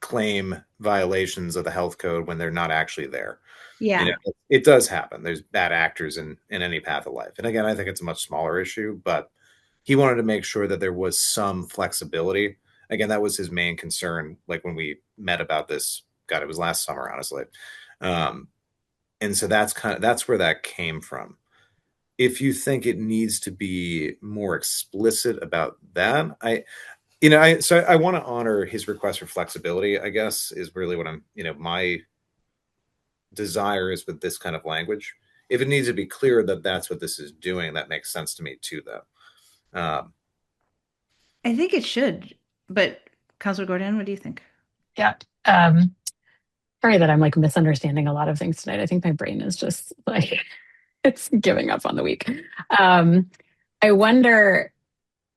claim violations of the health code when they're not actually there. Yeah. It does happen. There's bad actors in any path of life. And again, I think it's a much smaller issue, but he wanted to make sure that there was some flexibility. Again, that was his main concern. Like when we met about this, God, it was last summer, honestly. And so that's where that came from. If you think it needs to be more explicit about that, I want to honor his request for flexibility, I guess, is really what my desire is with this kind of language. If it needs to be clear that that's what this is doing, that makes sense to me too, though. I think it should, but Councilor Gordon, what do you think? Yeah. Sorry that I'm like misunderstanding a lot of things tonight. I think my brain is just like, it's giving up on the week. I wonder,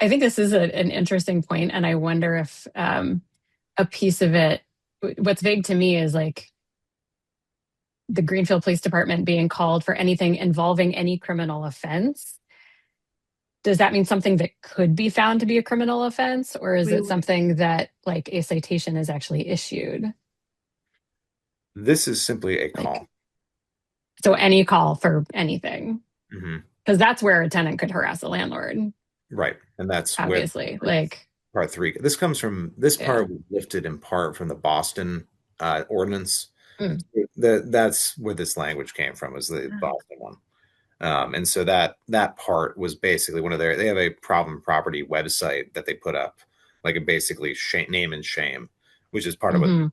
I think this is an interesting point, and I wonder if a piece of it, what's vague to me is like the Greenfield Police Department being called for anything involving any criminal offense. Does that mean something that could be found to be a criminal offense, or is it something that like a citation is actually issued? This is simply a call. So any call for anything, Mm-hmm. because that's where a tenant could harass a landlord. Right. And that's obviously like part 3. This comes from this part was lifted in part from the Boston ordinance. That's where this language came from, is the Boston one. And so that part was basically they have a problem property website that they put up, like a basically name and shame, which is part of what,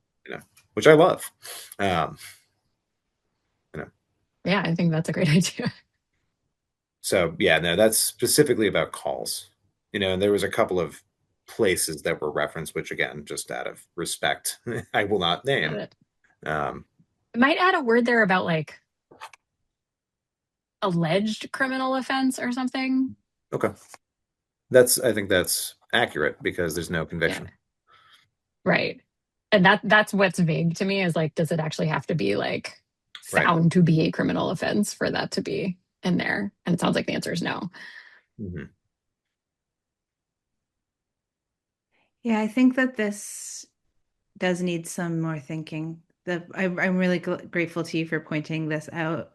which I love. Yeah, I think that's a great idea. So yeah, no, that's specifically about calls, and there was a couple of places that were referenced, which again, just out of respect, I will not name. I might add a word there about like alleged criminal offense or something. Okay. I think that's accurate because there's no conviction. Yeah. Right. And that's what's vague to me, is like, does it actually have to be like found to be a criminal offense for that to be in there? And it sounds like the answer is no. Mm-hmm. Yeah, I think that this does need some more thinking. I'm really grateful to you for pointing this out.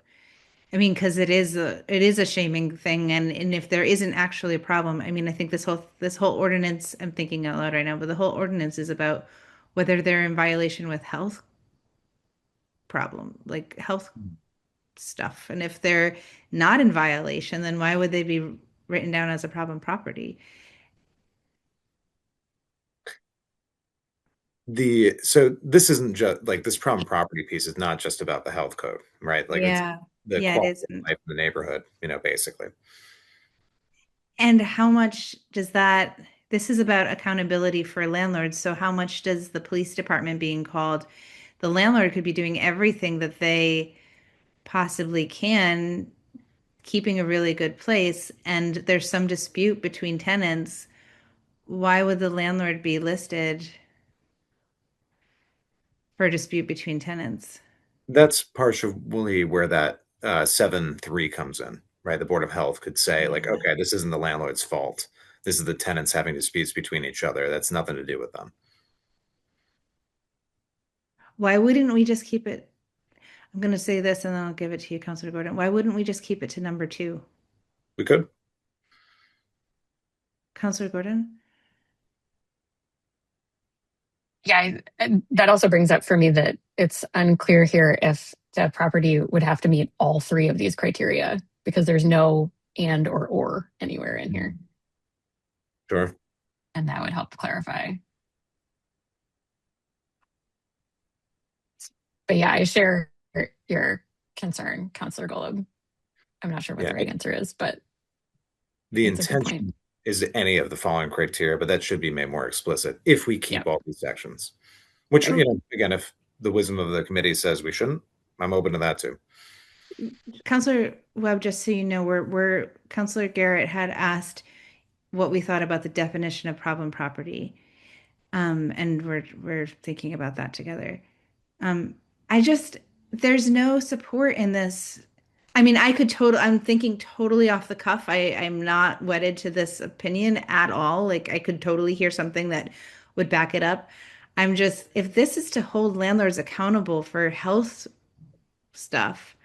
I mean, because it is a shaming thing, and if there isn't actually a problem, I mean, I think this whole ordinance, I'm thinking out loud right now, but the whole ordinance is about whether they're in violation with health stuff. And if they're not in violation, then why would they be written down as a problem property? So this isn't just like this problem property piece is not just about the health code, right? Like it's the quality of life in the neighborhood, basically. And how much does this is about accountability for landlords. So how much does the police department being called, the landlord could be doing everything that they possibly can, keeping a really good place, and there's some dispute between tenants. Why would the landlord be listed for a dispute between tenants? That's partially where that 7.3 comes in, right? The Board of Health could say, like, okay, this isn't the landlord's fault. This is the tenants having disputes between each other. That's nothing to do with them. Why wouldn't we just keep it? I'm going to say this and then I'll give it to you, Councilor Gordon. Why wouldn't we just keep it to number 2? We could. Councilor Gordon? Yeah, that also brings up for me that it's unclear here if the property would have to meet all 3 of these criteria, because there's no and or anywhere in here. Sure. And that would help clarify. But yeah, I share your concern, Councilor Golub. I'm not sure what the right answer is, but the intention is any of the following criteria, but that should be made more explicit if we keep all these sections. Which, again, if the wisdom of the committee says we shouldn't, I'm open to that too. Councilor Webb, just so you know, Councilor Garrett had asked what we thought about the definition of problem property, and we're thinking about that together. There's no support in this. I mean, I'm thinking totally off the cuff. I'm not wedded to this opinion at all. Like, I could totally hear something that would back it up. If this is to hold landlords accountable for health stuff,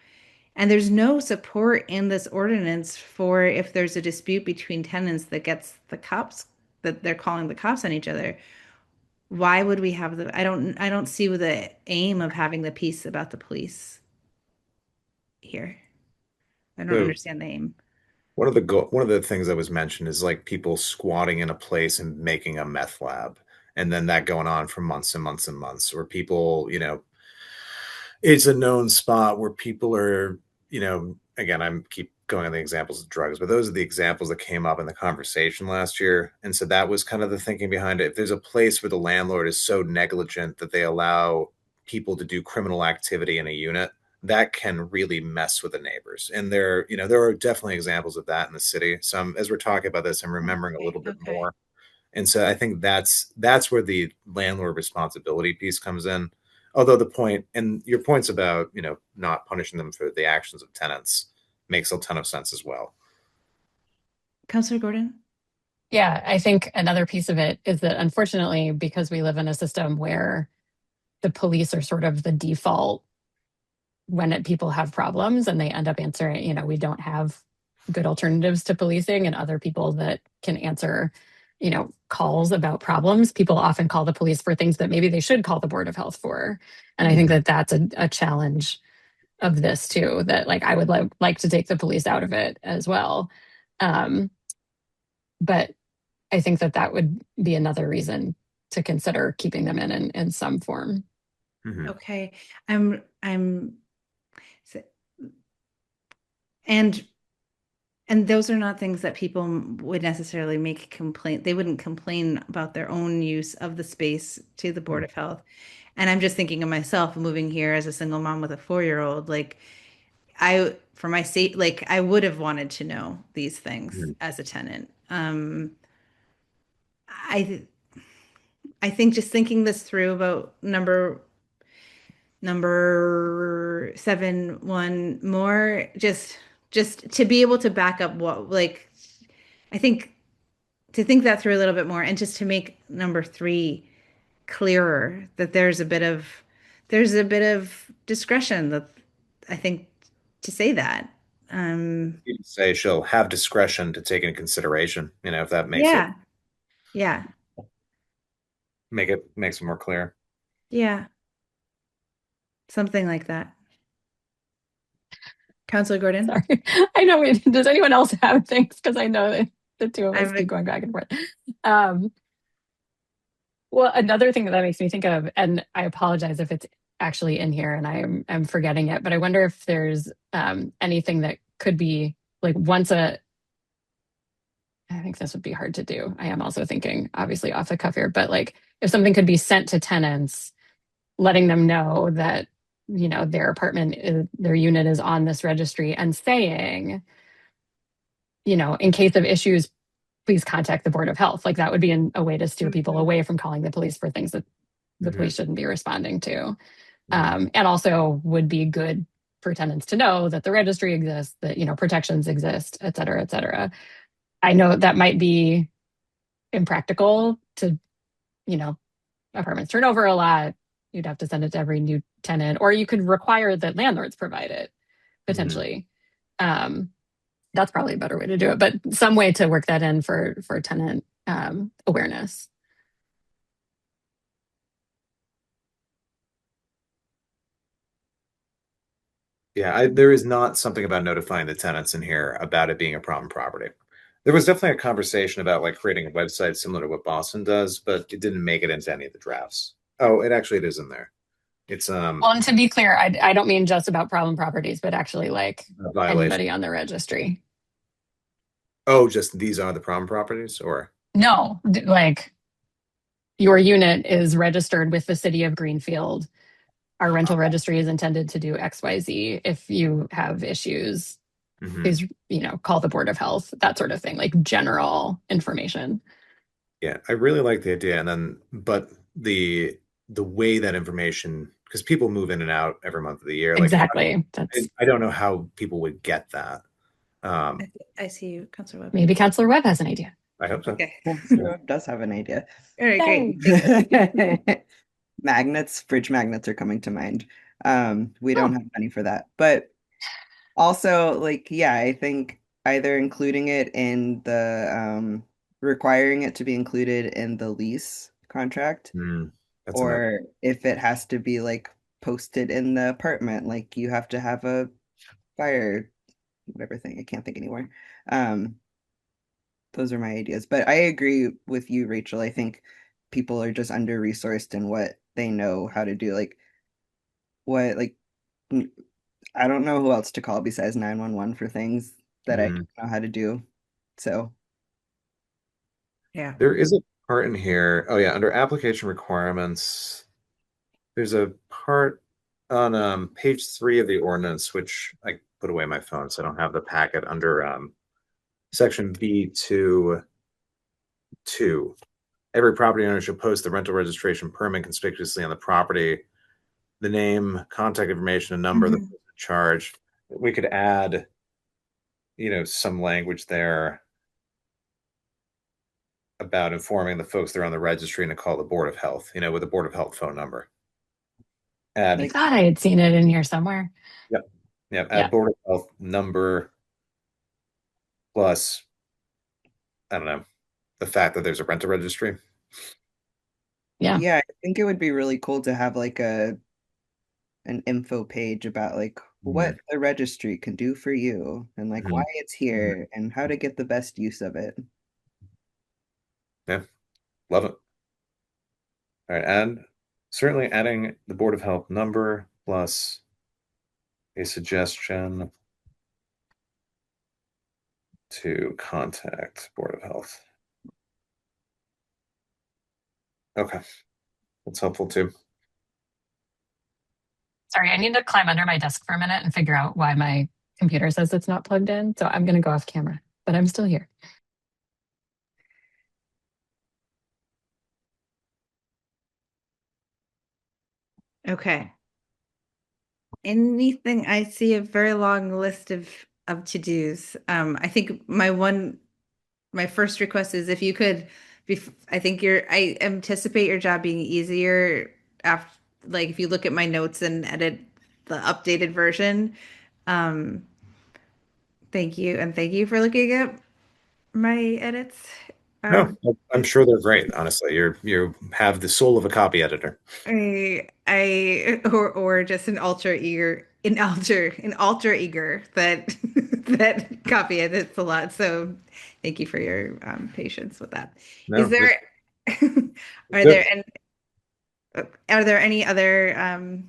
and there's no support in this ordinance for if there's a dispute between tenants that gets the cops, that they're calling the cops on each other, why would we have I don't see the aim of having the piece about the police here. I don't understand the aim. One of the things that was mentioned is like people squatting in a place and making a meth lab, and then that going on for months and months and months, where people, it's a known spot where people are, again, I'm keep going on the examples of drugs, but those are the examples that came up in the conversation last year. And so that was kind of the thinking behind it. If there's a place where the landlord is so negligent that they allow people to do criminal activity in a unit, that can really mess with the neighbors. And there are definitely examples of that in the city. So as we're talking about this, I'm remembering a little bit Okay. more. And so I think that's where the landlord responsibility piece comes in. Although the point and your points about, not punishing them for the actions of tenants makes a ton of sense as well. Councillor Gordon? Yeah, I think another piece of it is that unfortunately, because we live in a system where the police are sort of the default when people have problems and they end up answering, we don't have good alternatives to policing and other people that can answer, calls about problems. People often call the police for things that maybe they should call the Board of Health for. And I think that that's a challenge of this too, that like I would like to take the police out of it as well. But I think that would be another reason to consider keeping them in some form. Mhm. Okay. I'm and those are not things that people would necessarily make complaint. They wouldn't complain about their own use of the space to the Board of Health. And I'm just thinking of myself moving here as a single mom with a 4-year-old. Like for my sake, like I would have wanted to know these things Mhm. as a tenant. I I think just thinking this through about number 7 more, just to be able to back up what, like, I think to think that through a little bit more and just to make number 3 clearer, that there's a bit of discretion, that I think, to say that. You can say she'll have discretion to take into consideration, if that makes it Yeah. Yeah. makes it more clear. Yeah. Something like that. Councilor Gordon? Sorry. I know. Does anyone else have things? Because I know that the two of us I've keep going back and forth. Well, another thing that makes me think of, and I apologize if it's actually in here and I'm forgetting it, but I wonder if there's anything that could be like I think this would be hard to do. I am also thinking obviously off the cuff here, but like if something could be sent to tenants, letting them know that, their unit is on this registry and saying, in case of issues, please contact the Board of Health. Like that would be a way to steer people away from calling the police for things that the police shouldn't be responding to. And also would be good for tenants to know that the registry exists, that, protections exist, et cetera, et cetera. I know that might be impractical to, apartments turn over a lot. You'd have to send it to every new tenant, or you could require that landlords provide it potentially. That's probably a better way to do it, but some way to work that in for tenant awareness. Yeah, there is not something about notifying the tenants in here about it being a problem property. There was definitely a conversation about like creating a website similar to what Boston does, but it didn't make it into any of the drafts. Oh, it is in there. It's Well, and to be clear, I don't mean just about problem properties, but actually like a violation. anybody on the registry. Oh, just these are the problem properties, or No, like your unit is registered with the city of Greenfield. Our rental registry is intended to do XYZ. If you have issues, please, call the Board of Health, that sort of thing, like general information. Yeah, I really like the idea. And then, but the way that information, because people move in and out every month of the year, like Exactly. I don't know how people would get that. I see you, Councilor Webb. Maybe Councilor Webb has an idea. I hope so. Okay. Councilor does have an idea. All right, great. Magnets, fridge magnets are coming to mind. We don't have money for that, but also like, yeah, I think either including it in the requiring it to be included in the lease contract, That's or if it has to be like posted in the apartment, like you have to have a fire, whatever thing, I can't think anymore. Those are my ideas, but I agree with you, Rachel. I think people are just under-resourced in what they know how to do. Like I don't know who else to call besides 911 for things that I don't know how to do. So Yeah. There is a part in here. Oh yeah, under application requirements, there's a part On page 3 of the ordinance, which I put away my phone, so I don't have the packet, under section B2 2. Every property owner should post the rental registration permit conspicuously on the property, the name, contact information, and number of the person in charge. We could add, some language there about informing the folks that are on the registry and to call the Board of Health, with the Board of Health phone number. Add, I thought I had seen it in here somewhere. Yep. Add Yeah. Board of Health number plus, I don't know, the fact that there's a rental registry. Yeah. Yeah, I think it would be really cool to have like an info page about like what the registry can do for you and like why it's here and how to get the best use of it. Yeah, love it. All right, and certainly adding the Board of Health number plus a suggestion to contact Board of Health. Okay, that's helpful too. Sorry, I need to climb under my desk for a minute and figure out why my computer says it's not plugged in. So I'm going to go off camera, but I'm still here. Okay. Anything, I see a very long list of to-dos. I think my first request is if you could I anticipate your job being easier after, like, if you look at my notes and edit the updated version. Um, Thank you, and thank you for looking at my edits. No, I'm sure they're great. Honestly, you have the soul of a copy editor. Or just an ultra eager that that copy edits a lot. So thank you for your patience with that. No, Is there are there any other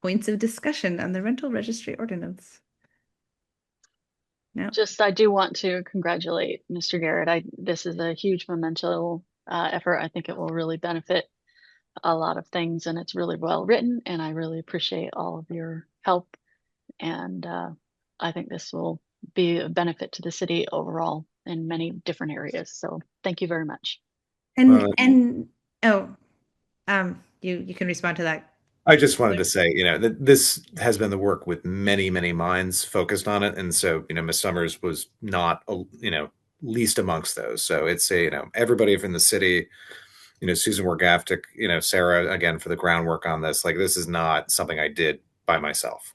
points of discussion on the rental registry ordinance? No. Just, I do want to congratulate Mr. Garrett. This is a huge memento effort. I think it will really benefit a lot of things, and it's really well written, and I really appreciate all of your help. And I think this will be a benefit to the city overall in many different areas. So thank you very much. And you can respond to that. I just wanted to say, that this has been the work with many, many minds focused on it. And so, Ms. Summers was not, least amongst those. So it's everybody from the city, Susan Wargaftic, Sarah, again, for the groundwork on this. Like, this is not something I did by myself.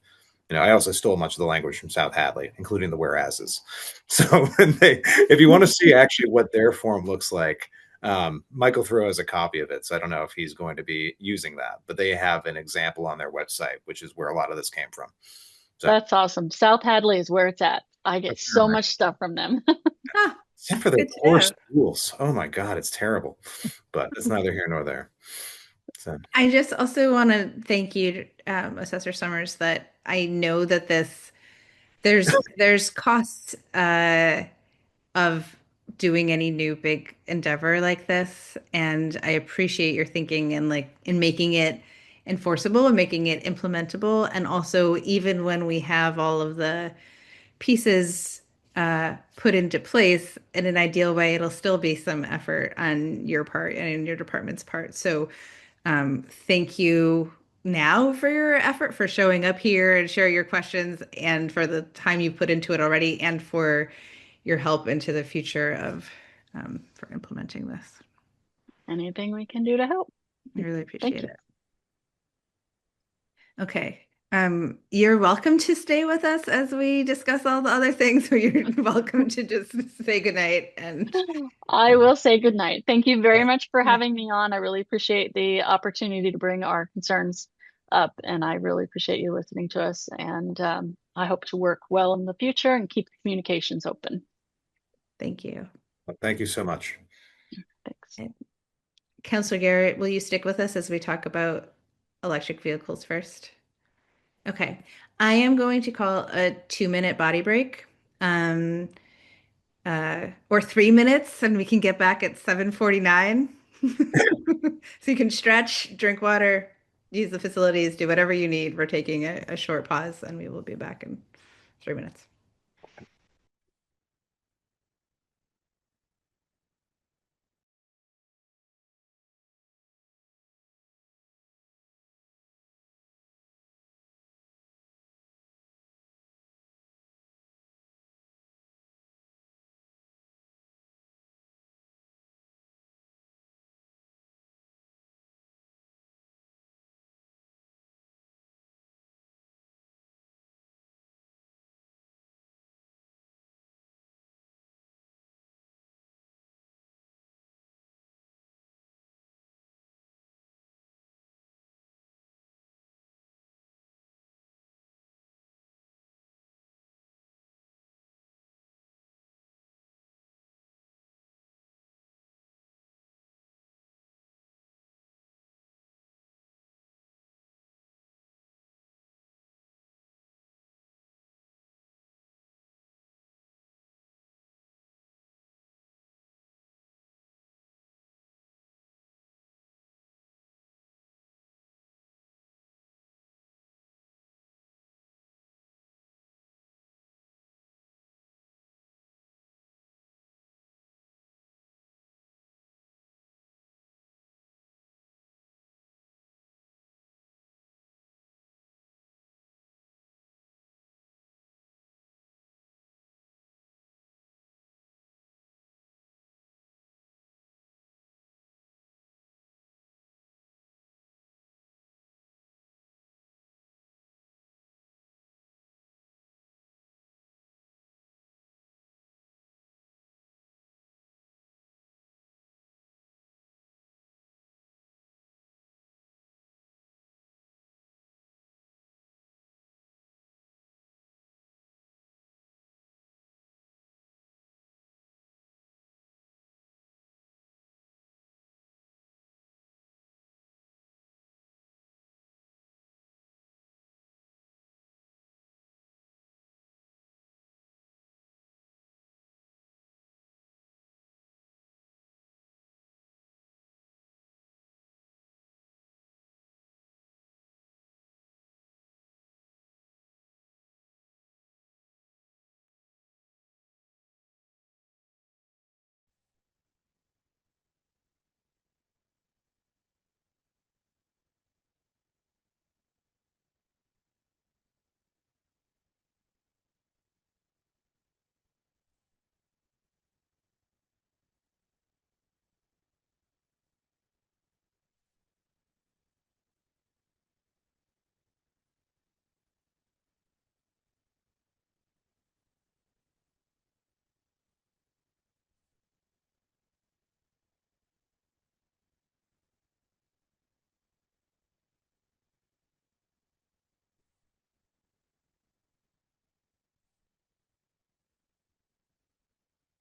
I also stole much of the language from South Hadley, including the whereases. So if you want to see actually what their form looks like, Michael Thoreau has a copy of it, so I don't know if he's going to be using that, but they have an example on their website, which is where a lot of this came from. So that's awesome. South Hadley is where it's at. I get so much stuff from them. Except for the poor schools. Oh my God, it's terrible. But it's neither here nor there. So I just also want to thank you, Assessor Summers, that I know that there's costs of doing any new big endeavor like this, and I appreciate your thinking and in making it enforceable and making it implementable, and also even when we have all of the pieces put into place in an ideal way, it'll still be some effort on your part and in your department's part. So thank you now for your effort, for showing up here and sharing your questions, and for the time you put into it already, and for your help into the future of for implementing this. Anything we can do to help. I really appreciate it. Okay. You're welcome to stay with us as we discuss all the other things, or you're welcome to just say goodnight. And I will say goodnight. Thank you very much for having me on. I really appreciate the opportunity to bring our concerns up, and I really appreciate you listening to us. And I hope to work well in the future and keep communications open. Thank you. Thank you so much. Thanks. Councilor Garrett, will you stick with us as we talk about electric vehicles first? Okay. I am going to call a 2-minute body break, or 3 minutes, and we can get back at 7:49. So you can stretch, drink water, use the facilities, do whatever you need. We're taking a short pause and we will be back in 3 minutes.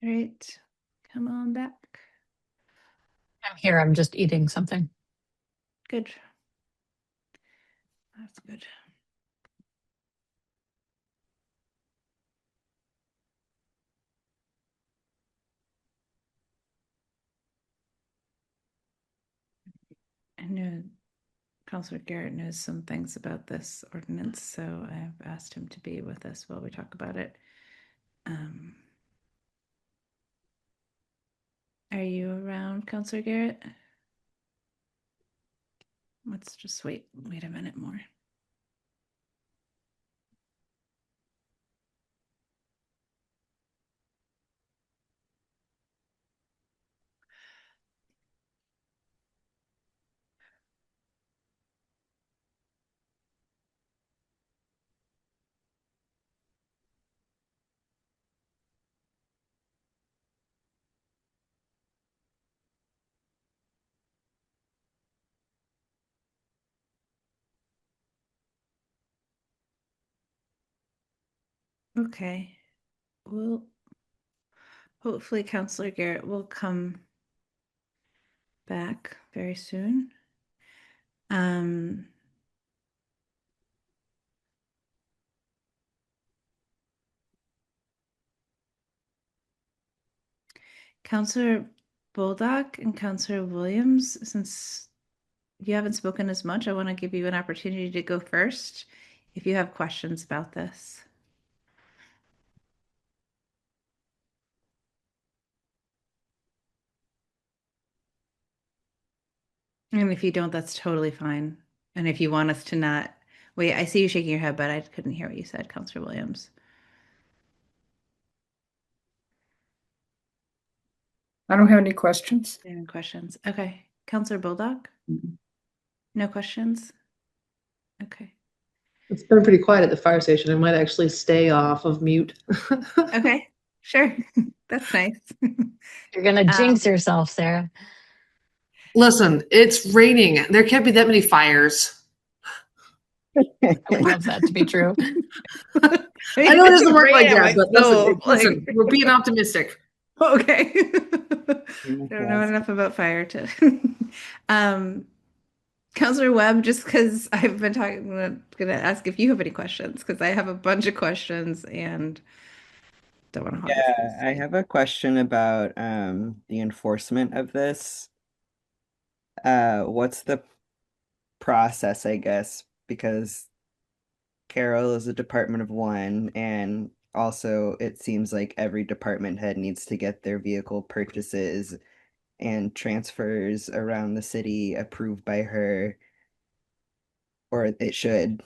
All right, come on back. I'm here. I'm just eating something. Good. That's good. I know Councilor Garrett knows some things about this ordinance, so I've asked him to be with us while we talk about it. Are you around, Councilor Garrett? Let's just wait a minute more. Okay. Well, hopefully Councilor Garrett will come back very soon. Councilor Bulldog and Councilor Williams, since you haven't spoken as much. I want to give you an opportunity to go first if you have questions about this. And if you don't, that's totally fine. And if you want us to not, wait, I see you shaking your head, but I couldn't hear what you said, Counselor Williams. I don't have any questions. Any questions? Okay. Counselor Bulldog? No questions? Okay. It's been pretty quiet at the fire station. I might actually stay off of mute. Okay. Sure. That's nice. You're gonna jinx yourself, Sarah. Listen, it's raining. There can't be that many fires. I would love that to be true. I know it doesn't work like that, but stove, listen, we're being optimistic. Okay. Mm, Don't know yes. enough about fire to. um, Counselor Webb, just because I've been talking, I'm gonna ask if you have any questions because I have a bunch of questions and don't want to hog the Yeah, space. I have a question about the enforcement of this. What's the process, I guess, because Carol is a department of one, and also it seems like every department head needs to get their vehicle purchases and transfers around the city approved by her, or it should,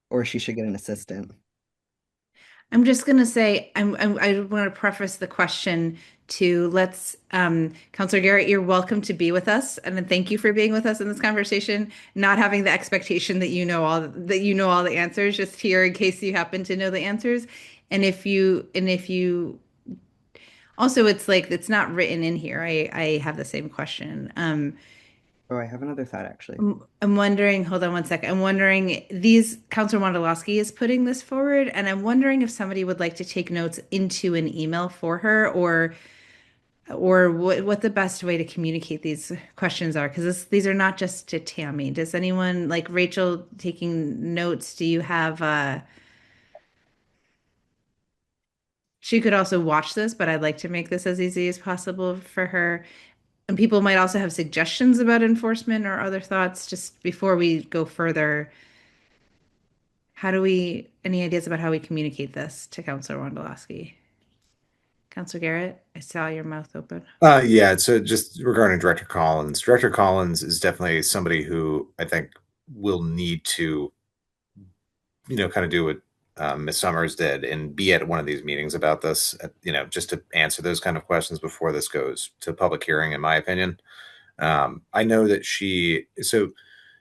or she should get an assistant. I'm just gonna say I want to preface the question to let's Counselor Garrett, you're welcome to be with us, and then thank you for being with us in this conversation. Not having the expectation that you know all the answers, just here in case you happen to know the answers. And if you also it's like it's not written in here. I have the same question. Oh, I have another thought actually. I'm wondering, hold on one second. I'm wondering, these Counselor Wondolowski is putting this forward, and I'm wondering if somebody would like to take notes into an email for her or what the best way to communicate these questions are, because these are not just to Tammy. Does anyone like Rachel taking notes? Do you have she could also watch this, but I'd like to make this as easy as possible for her. And people might also have suggestions about enforcement or other thoughts just before we go further. Any ideas about how we communicate this to Counselor Wondolowski? Counselor Garrett, I saw your mouth open. Yeah, so just regarding Director Collins is definitely somebody who I think will need to, kind of do what Ms. Summers did and be at one of these meetings about this, just to answer those kind of questions before this goes to public hearing, in my opinion. I know that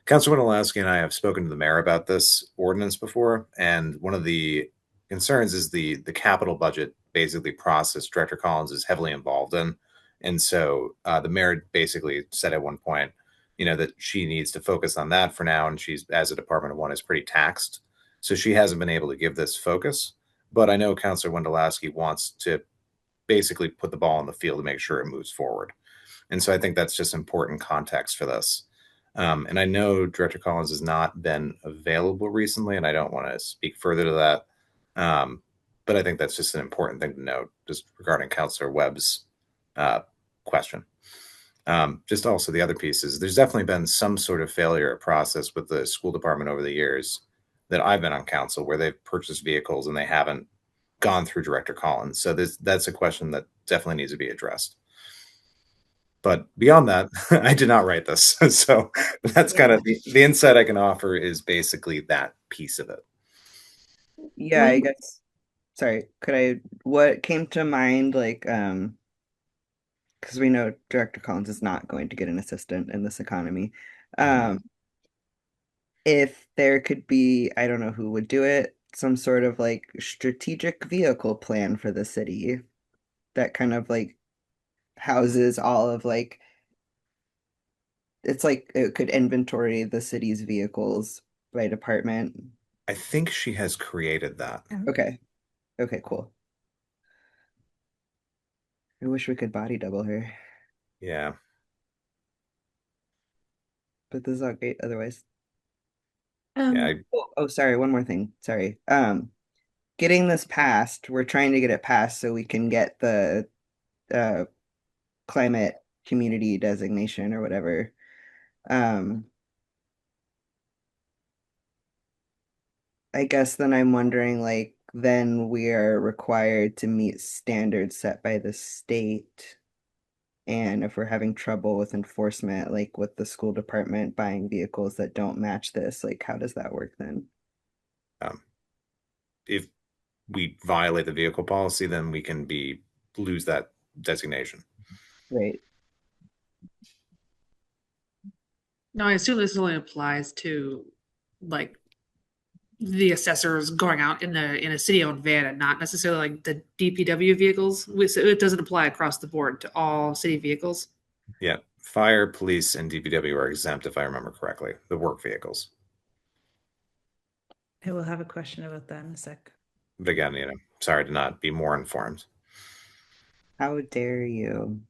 Councilman Olaski and I have spoken to the mayor about this ordinance before, and one of the concerns is the capital budget basically process Director Collins is heavily involved in. And so the mayor basically said at one point, that she needs to focus on that for now. And she's, as a department of one, is pretty taxed. So she hasn't been able to give this focus. But I know Councilor Wondolowski wants to basically put the ball on the field to make sure it moves forward. And so I think that's just important context for this. And I know Director Collins has not been available recently, and I don't want to speak further to that. But I think that's just an important thing to note, just regarding Councillor Webb's question. Just also the other pieces, there's definitely been some sort of failure process with the school department over the years that I've been on council where they've purchased vehicles and they haven't gone through Director Collins. So that's a question that definitely needs to be addressed. But beyond that, I did not write this. So that's kind of the insight I can offer is basically that piece of it. Yeah, I guess. Sorry, what came to mind, like, because we know Director Collins is not going to get an assistant in this economy. If there could be, I don't know who would do it, some sort of like strategic vehicle plan for the city that kind of like houses all of like, it's like it could inventory the city's vehicles by department. I think she has created that. Okay. Okay, cool. I wish we could body double her, Yeah. but this is all great otherwise. Yeah. Oh, sorry, one more thing. Sorry. Getting this passed, we're trying to get it passed so we can get the climate community designation or whatever. I guess then I'm wondering, like, then we are required to meet standards set by the state. And if we're having trouble with enforcement, like with the school department buying vehicles that don't match this, like, how does that work then? If we violate the vehicle policy, then we can lose that designation. Right. No, I assume this only applies to like the assessors going out in a city-owned van and not necessarily like the DPW vehicles. So it doesn't apply across the board to all city vehicles. Yeah, fire, police, and DPW are exempt, if I remember correctly, the work vehicles. I will have a question about that in a sec. But again, sorry to not be more informed. How dare you?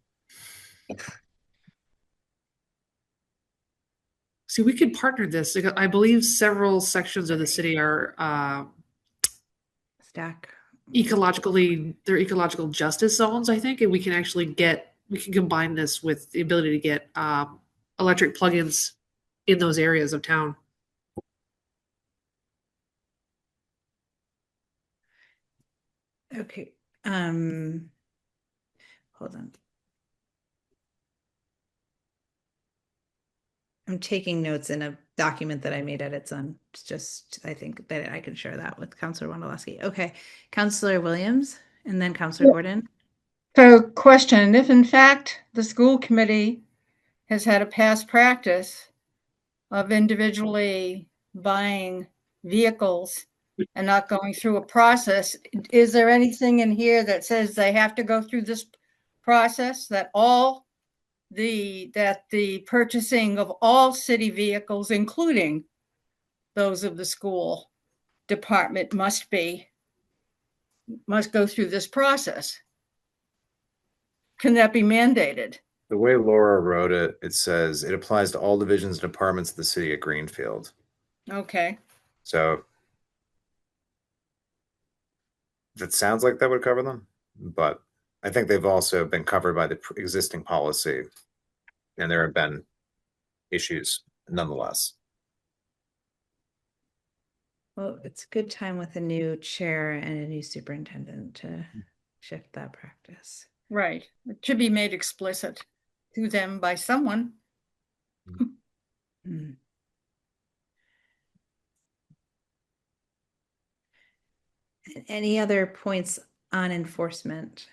See, we could partner this. Like, I believe several sections of the city are Stack. they're ecological justice zones, I think, and we can combine this with the ability to get electric plugins in those areas of town. Okay. Hold on. I'm taking notes in a document that I made edits on. It's just, I think that I can share that with Councillor Wondolowski. Okay. Councillor Williams and then Councillor Gordon. So question, if in fact the school committee has had a past practice of individually buying vehicles and not going through a process, is there anything in here that says they have to go through this process, that the purchasing of all city vehicles, including those of the school department, must go through this process? Can that be mandated? The way Laura wrote it, it says it applies to all divisions and departments of the city of Greenfield. Okay. So that sounds like that would cover them, but I think they've also been covered by the existing policy, and there have been issues nonetheless. Well, it's a good time with a new chair and a new superintendent to shift that practice. Right. It should be made explicit to them by someone. Mm. Any other points on enforcement?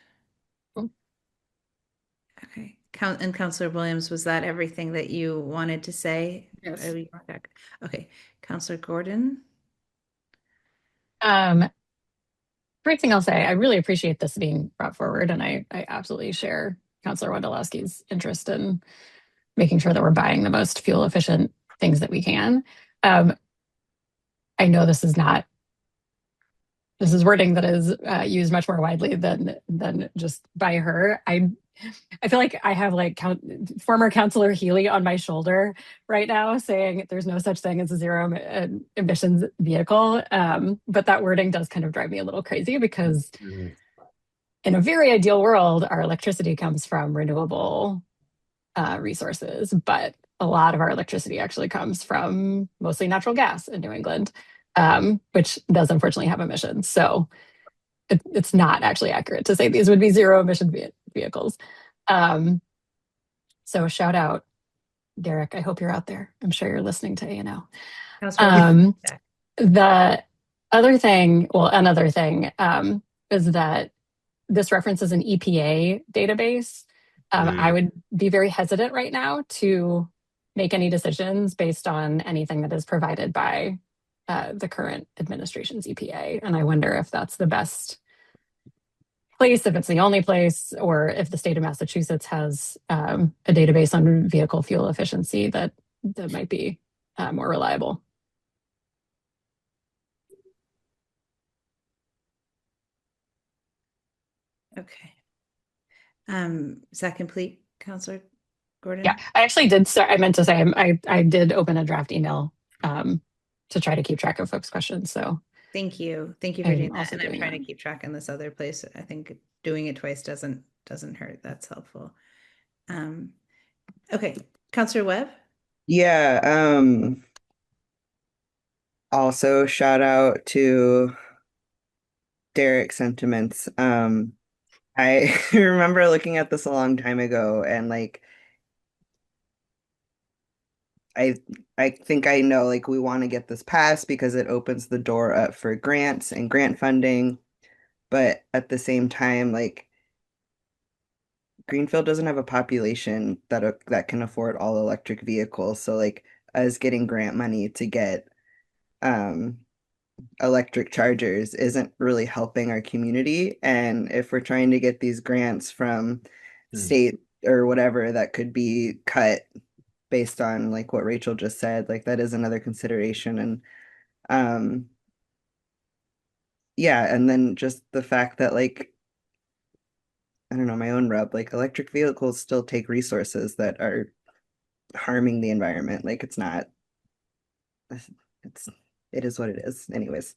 Okay. And Councillor Williams, was that everything that you wanted to say? Yes. Okay. Councillor Gordon? First thing I'll say, I really appreciate this being brought forward, and I absolutely share Councillor Wondolowski's interest in making sure that we're buying the most fuel efficient things that we can. I know this is wording that is used much more widely than just by her. I feel like I have like former Councillor Healy on my shoulder right now saying there's no such thing as a zero emissions vehicle. But that wording does kind of drive me a little crazy because in a very ideal world, our electricity comes from renewable resources, but a lot of our electricity actually comes from mostly natural gas in New England, which does unfortunately have emissions. So it's not actually accurate to say these would be zero emission vehicles. So shout out, Derek. I hope you're out there. I'm sure you're listening to A&O. The other thing, another thing is that this references an EPA database. I would be very hesitant right now to make any decisions based on anything that is provided by the current administration's EPA. And I wonder if that's the best place, if it's the only place, or if the state of Massachusetts has a database on vehicle fuel efficiency that might be more reliable. Okay. Is that complete, Councillor Gordon? Yeah, I actually did start. I meant to say I did open a draft email to try to keep track of folks' questions. So thank you for doing that. And I'm trying to keep track in this other place. I think doing it twice doesn't hurt. That's helpful. Okay, Councillor Webb. Yeah. Also, shout out to Derek's sentiments. I remember looking at this a long time ago, and like I I think I know like we want to get this passed because it opens the door up for grants and grant funding, but at the same time, like Greenfield doesn't have a population that can afford all electric vehicles. So like us getting grant money to get um electric chargers isn't really helping our community. And if we're trying to get these grants from state or whatever that could be cut based on like what Rachel just said, like that is another consideration. And um yeah, and then just the fact that like I don't know, my own rub, like electric vehicles still take resources that are harming the environment. Like it's not it's it is what it is. Anyways,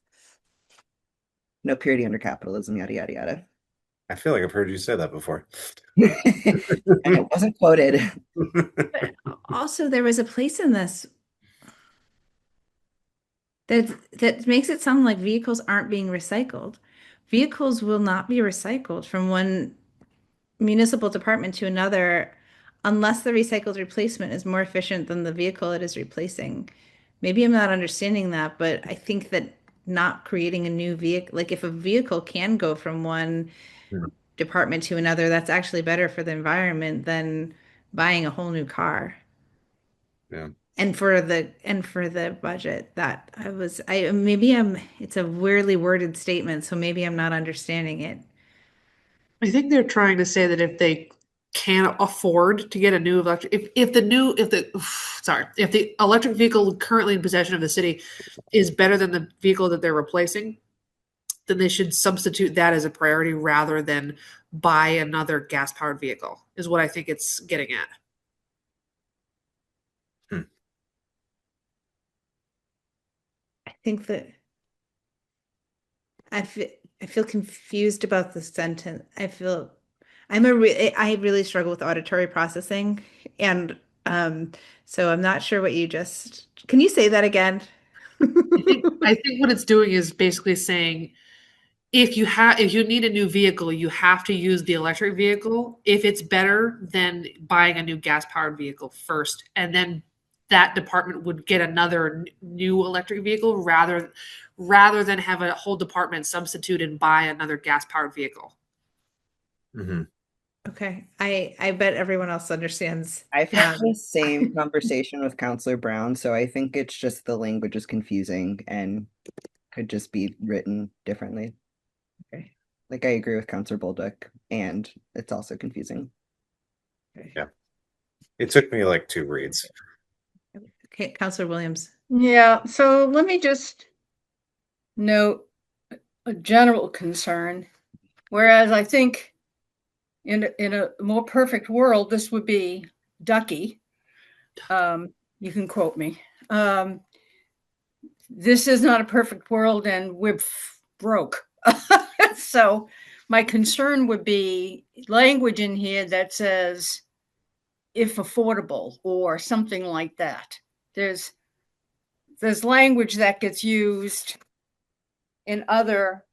no purity under capitalism, yada yada yada. I feel like I've heard you say that before. And it wasn't quoted. But also, there was a place in this that makes it sound like vehicles aren't being recycled. Vehicles will not be recycled from one municipal department to another unless the recycled replacement is more efficient than the vehicle it is replacing. Maybe I'm not understanding that, but I think that not creating a new vehicle, like if a vehicle can go from one department to another, that's actually better for the environment than buying a whole new car. Yeah. And for the budget that I maybe I'm it's a weirdly worded statement, so maybe I'm not understanding it. I think they're trying to say that if they can't afford to get a new electric, if the electric vehicle currently in possession of the city is better than the vehicle that they're replacing, then they should substitute that as a priority rather than buy another gas-powered vehicle, is what I think it's getting at. I think that I feel I feel confused about the sentence. I really struggle with auditory processing, and so I'm not sure what you just. Can you say that again? I think what it's doing is basically saying if you need a new vehicle, you have to use the electric vehicle if it's better than buying a new gas-powered vehicle first, and then that department would get another new electric vehicle rather than have a whole department substitute and buy another gas-powered vehicle. Mm-hmm. Okay, I bet everyone else understands. I've had the same conversation with Counselor Brown, so I think it's just the language is confusing and could just be written differently. Okay. Like I agree with Counselor Bolduc, and it's also confusing. Okay. Yeah. It took me like 2 reads. Okay, Counselor Williams. Yeah, so let me just note a general concern. Whereas I think in a more perfect world, this would be Ducky. You can quote me. This is not a perfect world, and we're broke. So my concern would be language in here that says if affordable or something like that. There's language that gets used in other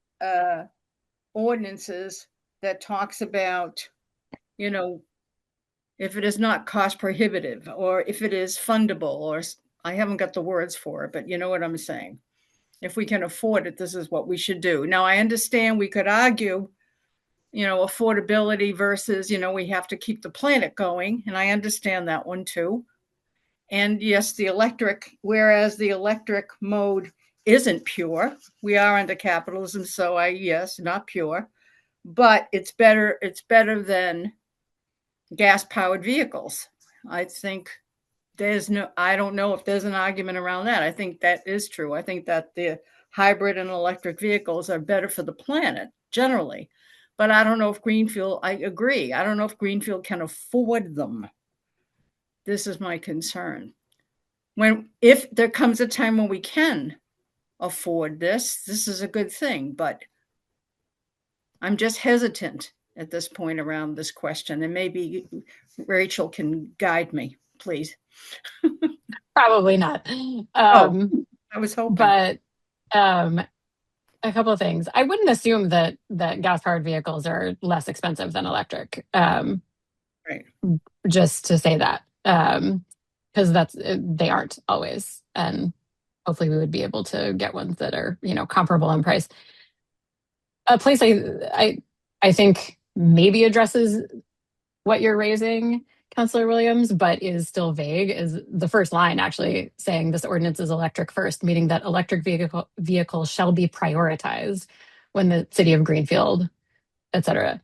ordinances that talks about, if it is not cost prohibitive or if it is fundable, or I haven't got the words for it, but you know what I'm saying. If we can afford it, this is what we should do. Now, I understand we could argue, affordability versus, we have to keep the planet going. And I understand that one too. And yes, whereas the electric mode isn't pure. We are under capitalism, so yes, not pure, but it's better than gas-powered vehicles. I think I don't know if there's an argument around that. I think that is true. I think that the hybrid and electric vehicles are better for the planet generally, but I don't know if I agree. I don't know if Greenfield can afford them. This is my concern. If there comes a time when we can afford this is a good thing, but I'm just hesitant at this point around this question, and maybe Rachel can guide me, please. Probably not. Oh, I was hoping. But a couple of things. I wouldn't assume that gas-powered vehicles are less expensive than electric. Right. Just to say that, because they aren't always, and hopefully we would be able to get ones that are comparable in price. A place I think maybe addresses what you're raising, Councillor Williams, but is still vague, is the first line actually saying this ordinance is electric first, meaning that electric vehicles shall be prioritized when the city of Greenfield, et cetera.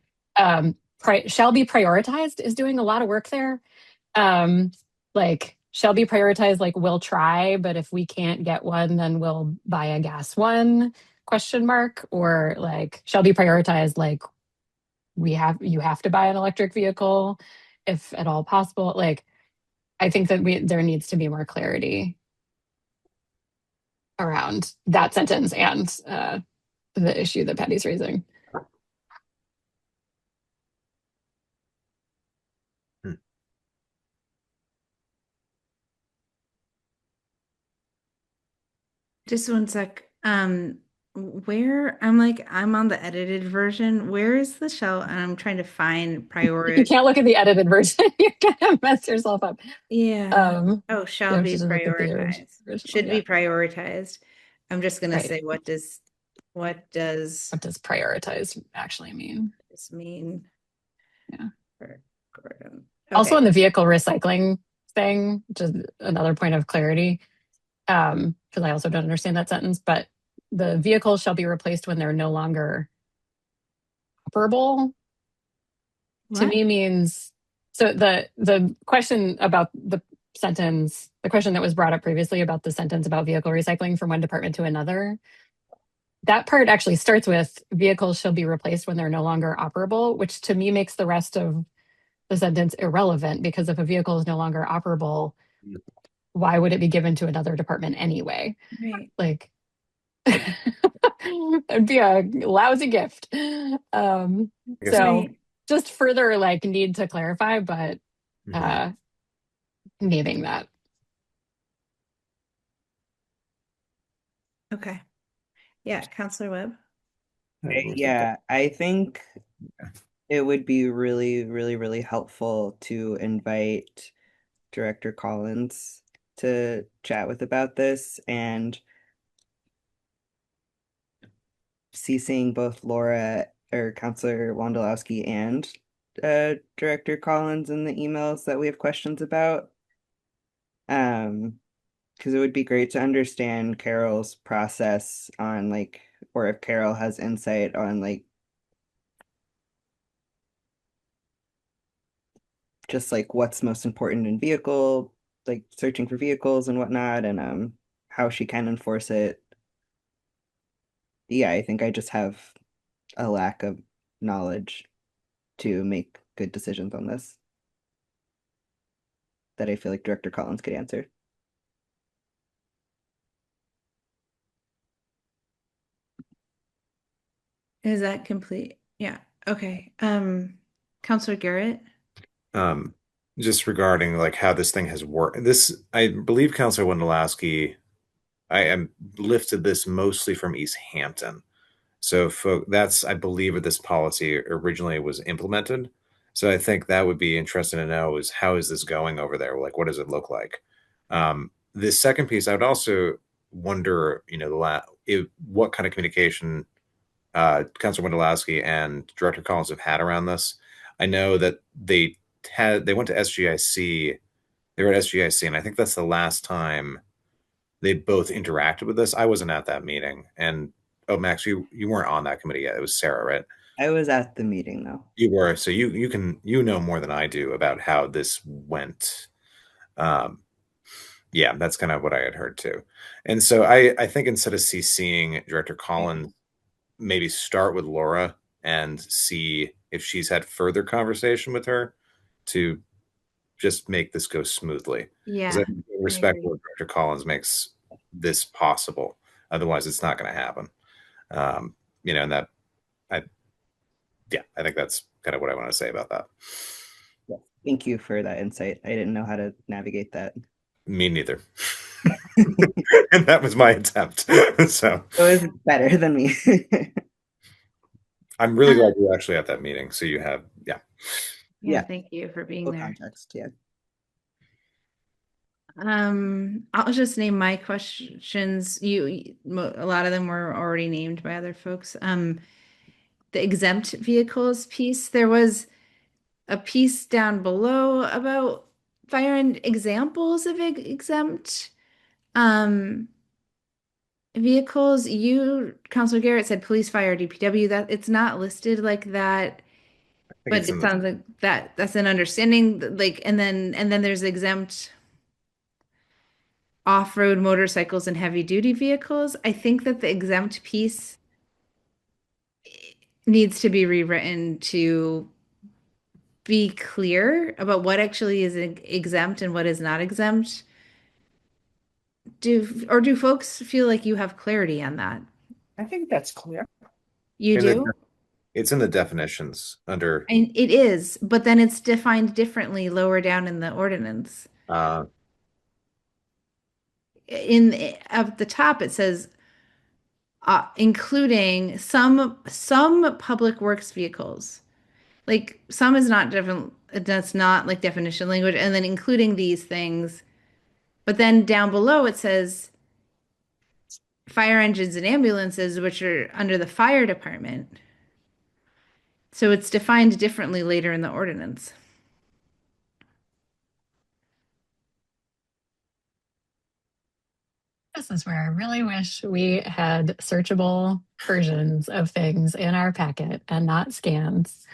Shall be prioritized is doing a lot of work there. Like shall be prioritized, like we'll try, but if we can't get one, then we'll buy a gas one, question mark, or like shall be prioritized, like you have to buy an electric vehicle if at all possible. Like I think that there needs to be more clarity around that sentence and the issue that Patty's raising. Just one sec. Where I'm on the edited version. Where is the shell? And I'm trying to find You priority. can't look at the edited version. You're gonna mess yourself up. Yeah. Oh, shall you be have to look at the prioritized. original, Should yeah. be prioritized. I'm just gonna Right. say what does prioritized actually mean? this mean? Yeah. For Gordon. Also Okay. in the vehicle recycling thing, just another point of clarity, because I also don't understand that sentence, but the vehicles shall be replaced when they're no longer operable. To What? me means, so the question about the sentence, the question that was brought up previously about the sentence about vehicle recycling from one department to another, that part actually starts with vehicles shall be replaced when they're no longer operable, which to me makes the rest of the sentence irrelevant, because if a vehicle is no longer operable, why would it be given to another department anyway? Right. Like, it'd be a lousy gift. So Right. just further like need to clarify, but naming that. Okay. Yeah, Counselor Webb. Yeah, I think it would be really, really, really helpful to invite Director Collins to chat with about this, and CCing both Laura or Counselor Wondolowski and Director Collins in the emails that we have questions about. Because it would be great to understand Carol's process on like, or if Carol has insight on like just like what's most important in vehicle, like searching for vehicles and whatnot, and how she can enforce it. Yeah, I think I just have a lack of knowledge to make good decisions on this that I feel like Director Collins could answer. Is that complete? Yeah. Okay. Counselor Garrett. Just regarding like how this thing has worked. This, I believe, Councilor Wondolowski, I am lifted this mostly from East Hampton. So that's, I believe, where this policy originally was implemented. So I think that would be interesting to know is how is this going over there? Like, what does it look like? The second piece, I would also wonder, what kind of communication Councilor Wondolowski and Director Collins have had around this. I know that they went to SGIC. They were at SGIC, and I think that's the last time they both interacted with this. I wasn't at that meeting, and oh, Max, you weren't on that committee yet. It was Sarah, right? I was at the meeting though. You were, so you can know more than I do about how this went. Yeah, that's kind of what I had heard too. And so I think instead of CCing Director Collins, maybe start with Laura and see if she's had further conversation with her to just make this go smoothly. Yeah. Because I respect what Director Collins makes this possible. Otherwise, it's not going to happen. And that, I think that's kind of what I want to say about that. Yeah. Thank you for that insight. I didn't know how to navigate that. Me neither. And that was my attempt. So It was better than me. I'm really glad you're actually at that meeting. So you have, yeah. Yeah, Yeah. thank you for being Full there. context, yeah. I'll just name my questions. A lot of them were already named by other folks. The exempt vehicles piece, there was a piece down below about fire and examples of exempt vehicles. You, Councilor Garrett, said police, fire, DPW. That it's not listed like that, I think but it's in it the, sounds like that's an understanding. Like, and then there's exempt off-road motorcycles and heavy duty vehicles. I think that the exempt piece needs to be rewritten to be clear about what actually is exempt and what is not exempt. Do folks feel like you have clarity on that? I think that's clear. You in the do? it's in the definitions under And it is, but then it's defined differently lower down in the ordinance. uh At the top, it says including some public works vehicles. Like some is not different. That's not like definition language, and then including these things. But then down below it says fire engines and ambulances, which are under the fire department. So it's defined differently later in the ordinance. This is where I really wish we had searchable versions of things in our packet and not scans.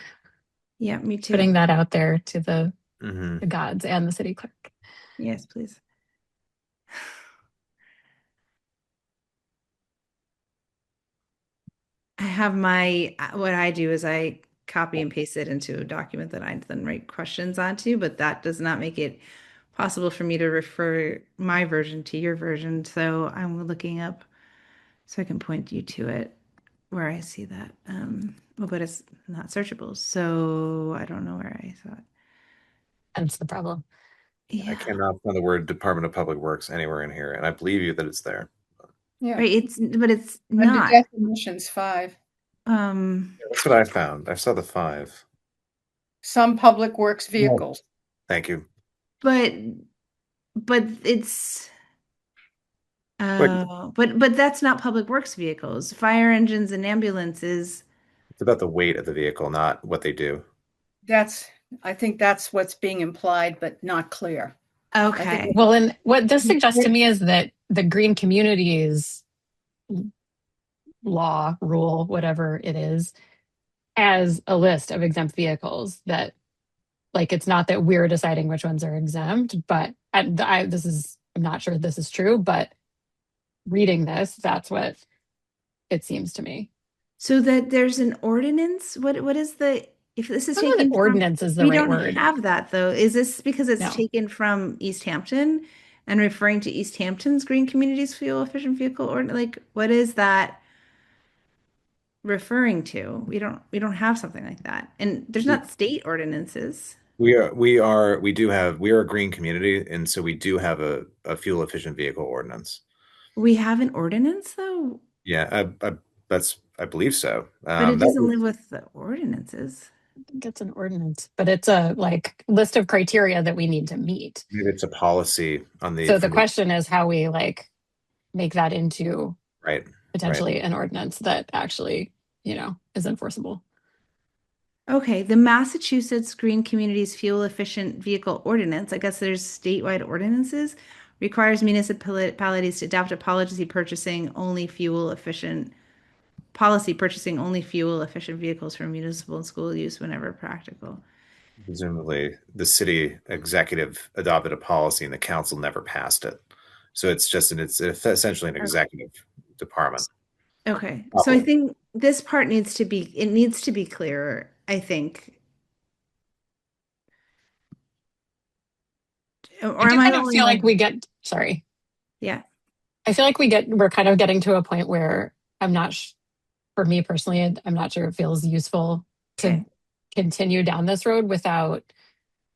Yeah, me too. Putting that out there to the mhm. gods and the city clerk. Yes, please. I have what I do is I copy and paste it into a document that I then write questions onto, but that does not make it possible for me to refer my version to your version. So I'm looking up so I can point you to it where I see that. Well, but it's not searchable, so I don't know where I saw it. That's the problem. I Yeah, cannot find the word Department of Public Works anywhere in here, and I believe you that it's there. Yeah. right. It's Under not. definitions, 5. That's what I found. I saw the 5. Some public works vehicles. Thank you. but it's But but that's not public works vehicles. Fire engines and ambulances. it's about the weight of the vehicle, not what they do. I think that's what's being implied, but not clear. Okay. Well, and what this suggests to me is that the green communities law, rule, whatever it is, as a list of exempt vehicles that, like, it's not that we're deciding which ones are exempt, but I'm not sure this is true, but reading this, that's what it seems to me. So that there's an ordinance. What is the if this is I don't know taken that from ordinance is the we right don't word. have that though. Is this because it's No. taken from East Hampton and referring to East Hampton's Green Communities Fuel Efficient Vehicle or like what is that referring to? We don't have something like that. And there's not state ordinances. We are a green community, and so we do have a fuel efficient vehicle ordinance. We have an ordinance though, Yeah, I believe so. but it That doesn't was- live with the ordinances. I think it's an ordinance, but it's a like list of criteria that we need to meet. maybe it's a policy on the So the question is how we like make that into right. potentially an ordinance that actually, is enforceable. Okay, the Massachusetts Green Communities Fuel Efficient Vehicle Ordinance, I guess there's statewide ordinances, requires municipalities to adopt a policy purchasing only fuel efficient vehicles for municipal and school use whenever practical. Presumably, the city executive adopted a policy, and the council never passed it. So it's essentially an executive department. Okay, so I think this part needs to be clearer, I think. Or I do am I kind the of only feel like one? sorry. Yeah. I feel like we're kind of getting to a point where I'm not, for me personally, I'm not sure it feels useful to Okay. continue down this road without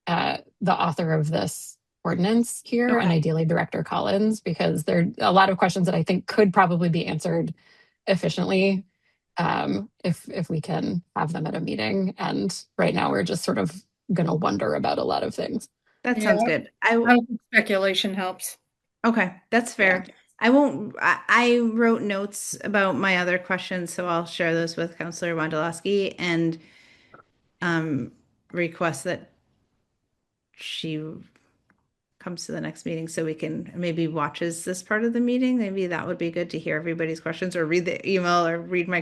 the author of this ordinance here, and Okay. ideally Director Collins, because there are a lot of questions that I think could probably be answered efficiently if we can have them at a meeting. And right now we're just sort of going to wonder about a lot of things. That Yeah. sounds good. I don't think speculation helps. Okay, that's fair. I won't, I wrote notes about my other questions, so I'll share those with Counselor Wondolowski and request that she comes to the next meeting so we can maybe watches this part of the meeting. Maybe that would be good to hear everybody's questions or read the email or read my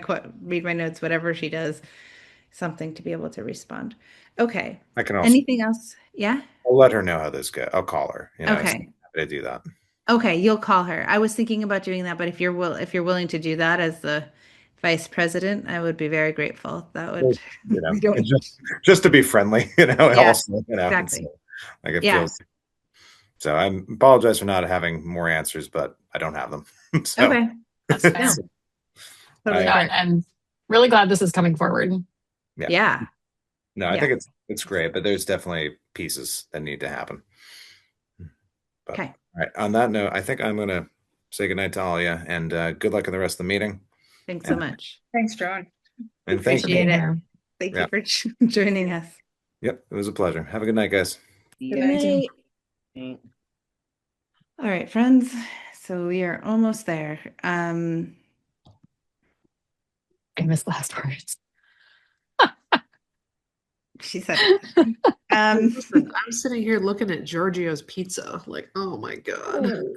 notes, whatever she does, something to be able to respond. Okay. I can also, Anything else? Yeah. I'll let her know how this goes. I'll call her. So Okay. I'm happy to do that. Okay, you'll call her. I was thinking about doing that, but if you're willing to do that as the vice president, I would be very grateful. That would we don't It's just to be friendly, Yeah, also, exactly. so, like it Yeah. feels. So I apologize for not having more answers, but I don't have them. So Okay. That's fair. No, totally No, fair. and really glad this is coming forward. Yeah. No, I Yeah. think it's great, but there's definitely pieces that need to happen. But, Okay. all right. On that note, I think I'm going to say goodnight to Alia and good luck in the rest of the meeting. Thanks so much. Thanks, John. And thank you. Appreciate it. Here. Thank Yeah. you for joining us. Yep, it was a pleasure. Have a good night, guys. Good night. All right, friends. So we are almost there. Famous last words. She said it. Listen, I'm sitting here looking at Giorgio's pizza, like, oh my God. Oh,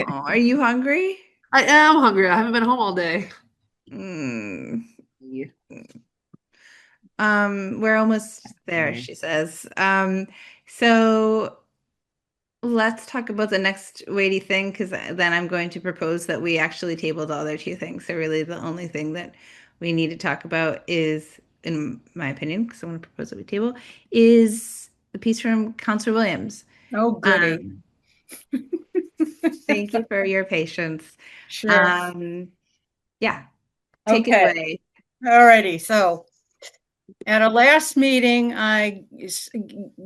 are you hungry? I am hungry. I haven't been home all day. We're almost there, she says. So let's talk about the next weighty thing, because then I'm going to propose that we actually table the other two things. So really the only thing that we need to talk about is, in my opinion, because I want to propose that we table, is the piece from Counselor Williams. Oh, goody. Thank you for your patience. Sure. Yeah, take it away. All righty. So at our last meeting, I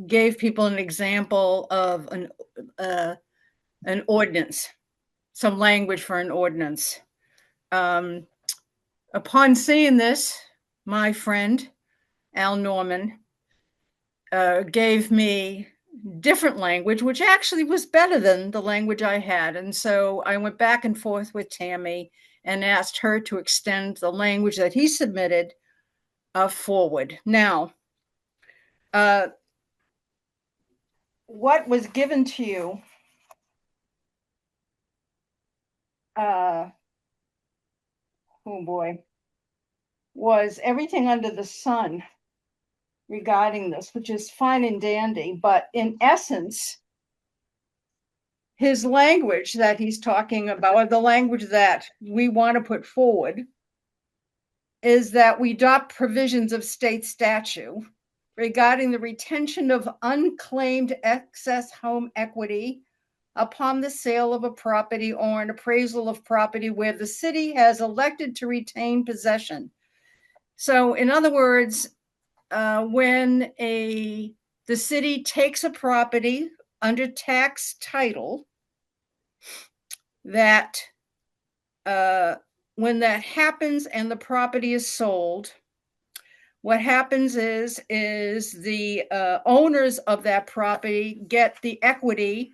gave people an example of an ordinance, some language for an ordinance. Upon seeing this, my friend, Al Norman, gave me different language, which actually was better than the language I had. And so I went back and forth with Tammy and asked her to extend the language that he submitted forward. Now, what was given to you was everything under the sun regarding this, which is fine and dandy, but in essence, his language that he's talking about, or the language that we want to put forward, is that we adopt provisions of state statute regarding the retention of unclaimed excess home equity upon the sale of a property or an appraisal of property where the city has elected to retain possession. So in other words, when the city takes a property under tax title, that when that happens and the property is sold, what happens is the owners of that property get the equity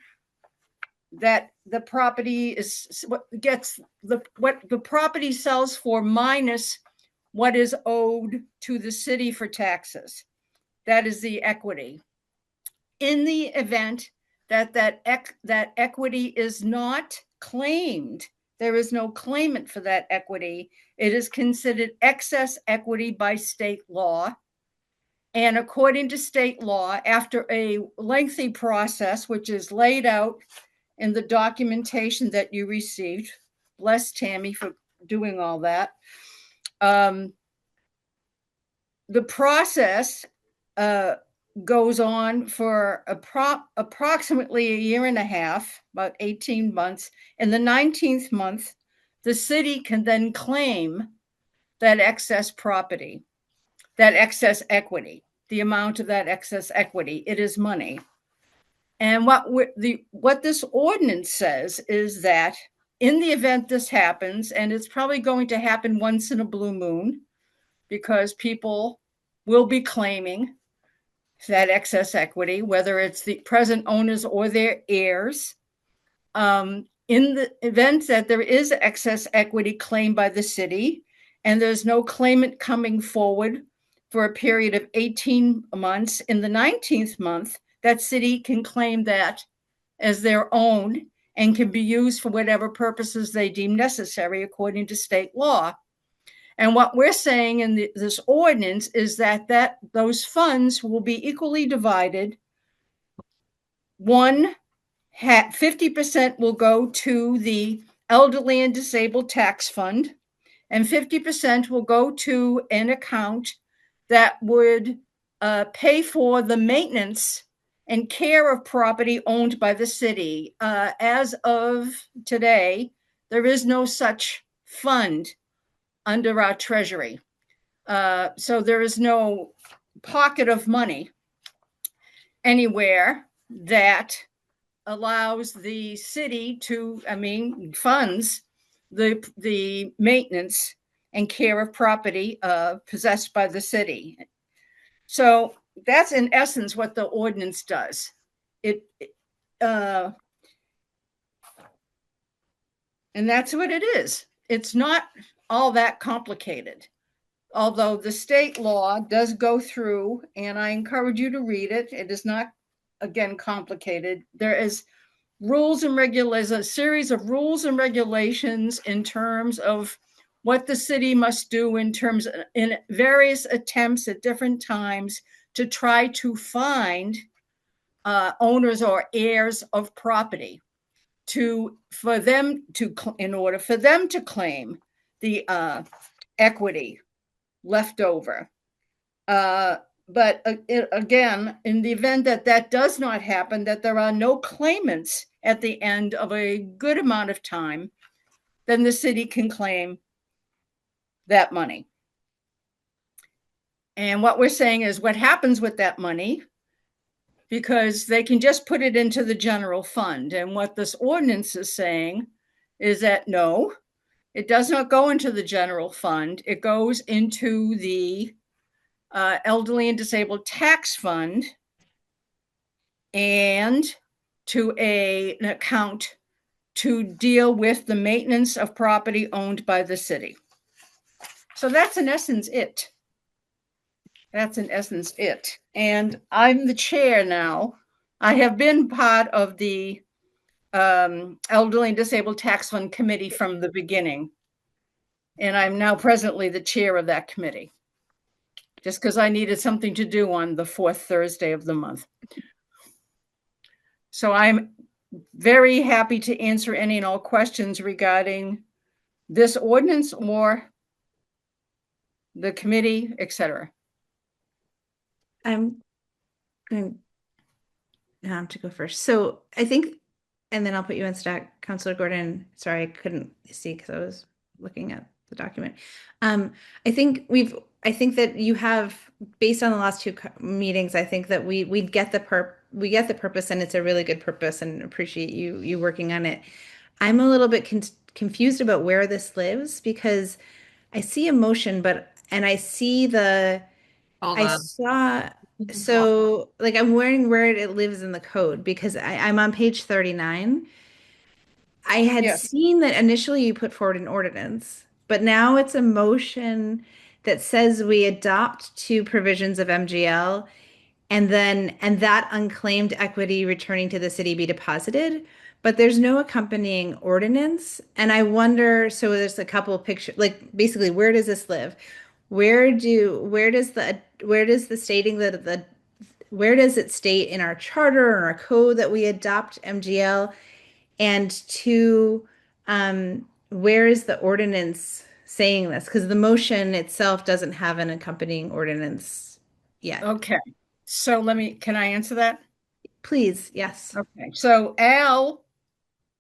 that the property is what the property sells for minus what is owed to the city for taxes. That is the equity. In the event that equity is not claimed, there is no claimant for that equity, it is considered excess equity by state law. And according to state law, after a lengthy process, which is laid out in the documentation that you received, bless Tammy for doing all that, the process goes on for approximately a year and a half, about 18 months. In the 19th month, the city can then claim that excess property, that excess equity, the amount of that excess equity. It is money. And what this ordinance says is that in the event this happens, and it's probably going to happen once in a blue moon, because people will be claiming that excess equity, whether it's the present owners or their heirs. In the event that there is excess equity claimed by the city and there's no claimant coming forward for a period of 18 months, in the 19th month, that city can claim that as their own and can be used for whatever purposes they deem necessary according to state law. And what we're saying in this ordinance is that those funds will be equally divided. 50% will go to the elderly and disabled tax fund, and 50% will go to an account that would pay for the maintenance and care of property owned by the city. As of today, there is no such fund under our treasury. So there is no pocket of money anywhere that allows the city to, funds the maintenance and care of property possessed by the city. So that's in essence what the ordinance does. And that's what it is. It's not all that complicated, although the state law does go through, and I encourage you to read it. It is not, again, complicated. There is a series of rules and regulations in terms of what the city must do in various attempts at different times to try to find owners or heirs of property in order for them to claim the equity left over. But again, in the event that does not happen, that there are no claimants at the end of a good amount of time, then the city can claim that money. And what we're saying is what happens with that money, because they can just put it into the general fund. And what this ordinance is saying is that no, it does not go into the general fund. It goes into the elderly and disabled tax fund and to an account to deal with the maintenance of property owned by the city. So that's in essence it. And I'm the chair now. I have been part of the Elderly and Disabled Tax Fund Committee from the beginning. And I'm now presently the chair of that committee, just because I needed something to do on the fourth Thursday of the month. So I'm very happy to answer any and all questions regarding this ordinance or the committee, etc. I'm going to have to go first. So I think, and then I'll put you in stack, Councilor Gordon. Sorry, I couldn't see because I was looking at the document. I think that you have, based on the last two meetings, I think that we get the purpose, and it's a really good purpose, and appreciate you working on it. I'm a little bit confused about where this lives, because I see a motion, and I see so like I'm wondering where it lives in the code, because I'm on page 39. I had seen that initially you put forward an ordinance, but now it's a motion that says we adopt two provisions of MGL, and that unclaimed equity returning to the city be deposited, but there's no accompanying ordinance. And I wonder, so there's a couple of pictures, like basically where does this live? Where does it state in our charter or our code that we adopt MGL? And two, where is the ordinance saying this? Because the motion itself doesn't have an accompanying ordinance yet. Okay. So can I answer that? Please, yes. Okay. So Al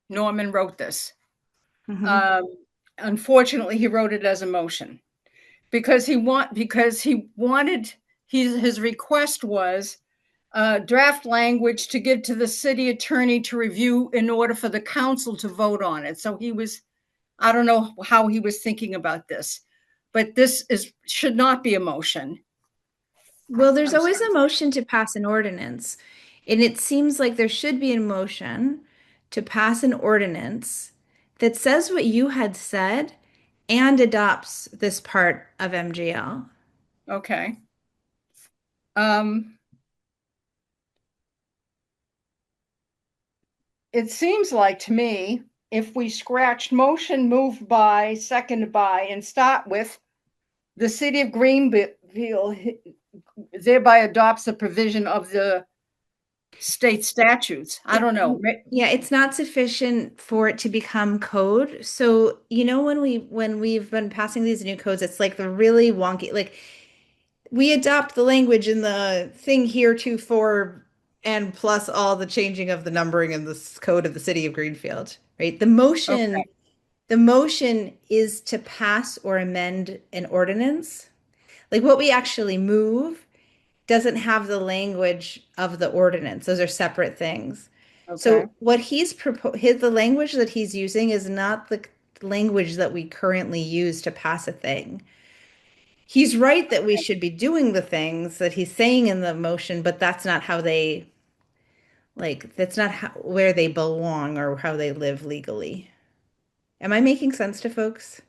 Norman wrote this. Mm-hmm. Unfortunately, he wrote it as a motion because his request was draft language to give to the city attorney to review in order for the council to vote on it. So I don't know how he was thinking about this, but this should not be a motion. Well, there's always a motion to pass an ordinance, and it seems like there should be a motion to pass an ordinance that says what you had said and adopts this part of MGL. Okay. It seems like to me, if we scratched motion moved by, seconded by, and start with the city of Greenfield thereby adopts a provision of the state statutes. I don't know. Yeah, it's not sufficient for it to become code. So, you know, when we've been passing these new codes, it's like the really wonky, like we adopt the language in the thing heretofore and plus all the changing of the numbering in this code of the city of Greenfield, right? Okay. The motion is to pass or amend an ordinance. Like what we actually move doesn't have the language of the ordinance. Those are separate things. Okay. So what the language that he's using is not the language that we currently use to pass a thing. He's right that we should be doing the things that he's saying in the motion, but that's not how that's not where they belong or how they live legally. Am I making sense to folks?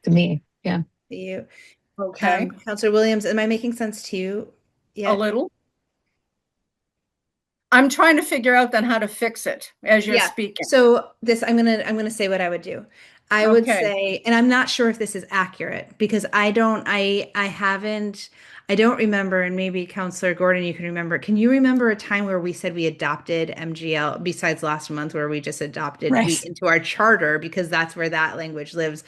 To me, yeah. To you? Okay. Counselor Williams, am I making sense to you? A little. I'm trying to figure out then how to fix it as you're speaking. So I'm gonna say what I would do. I would say, and I'm not sure if this is accurate because I don't remember, and maybe Counselor Gordon, you can remember. Can you remember a time where we said we adopted MGL besides last month where we just adopted into our charter because that's where that language lives?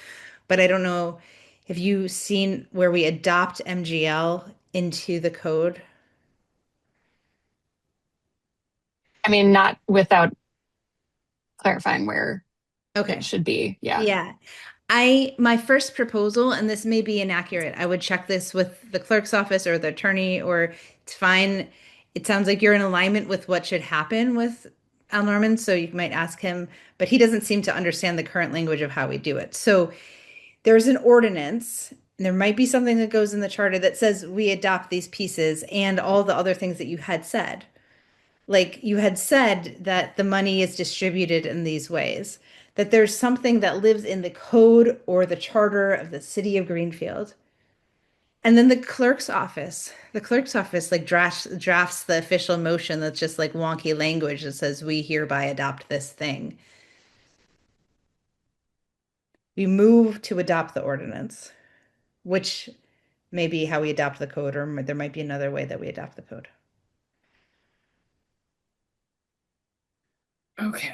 But I don't know if you've seen where we adopt MGL into the code. I mean, not without clarifying where Okay. it should be. Yeah. Yeah. My first proposal, and this may be inaccurate, I would check this with the clerk's office or the attorney, or it's fine. It sounds like you're in alignment with what should happen with Al Norman, so you might ask him, but he doesn't seem to understand the current language of how we do it. So there's an ordinance, and there might be something that goes in the charter that says we adopt these pieces and all the other things that you had said. Like you had said that the money is distributed in these ways, that there's something that lives in the code or the charter of the city of Greenfield. And then the clerk's office like drafts the official motion that's just like wonky language that says we hereby adopt this thing. We move to adopt the ordinance, which may be how we adopt the code, or there might be another way that we adopt the code. Okay.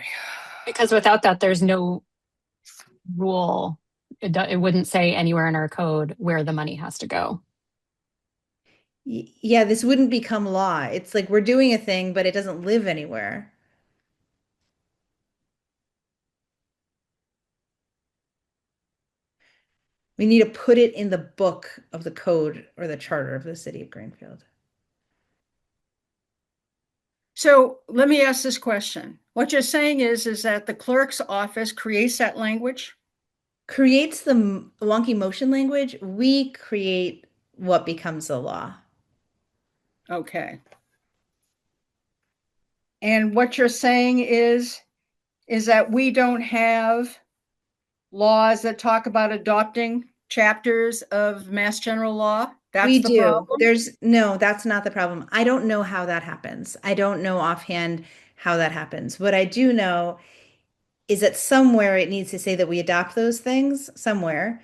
Because without that, there's no rule. It wouldn't say anywhere in our code where the money has to go. Yeah, this wouldn't become law. It's like we're doing a thing, but it doesn't live anywhere. We need to put it in the book of the code or the charter of the city of Greenfield. So let me ask this question. What you're saying is that the clerk's office creates that language? Creates the wonky motion language. We create what becomes the law. Okay. And what you're saying is that we don't have laws that talk about adopting chapters of Mass General Law? We That's the do. problem? That's not the problem. I don't know how that happens. I don't know offhand how that happens. What I do know is that somewhere it needs to say that we adopt those things somewhere.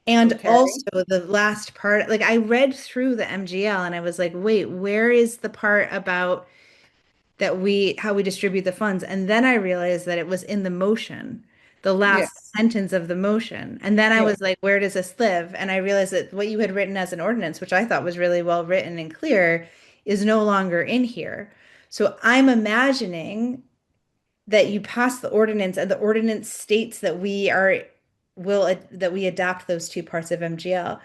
And Okay. also the last part, like I read through the MGL and I was like, wait, where is the part about how we distribute the funds? And then I realized that it was in the motion, the last sentence of the motion. And then I was like, where does this live? And I realized that what you had written as an ordinance, which I thought was really well written and clear, is no longer in here. So I'm imagining that you pass the ordinance and the ordinance states that we adopt those two parts of MGL.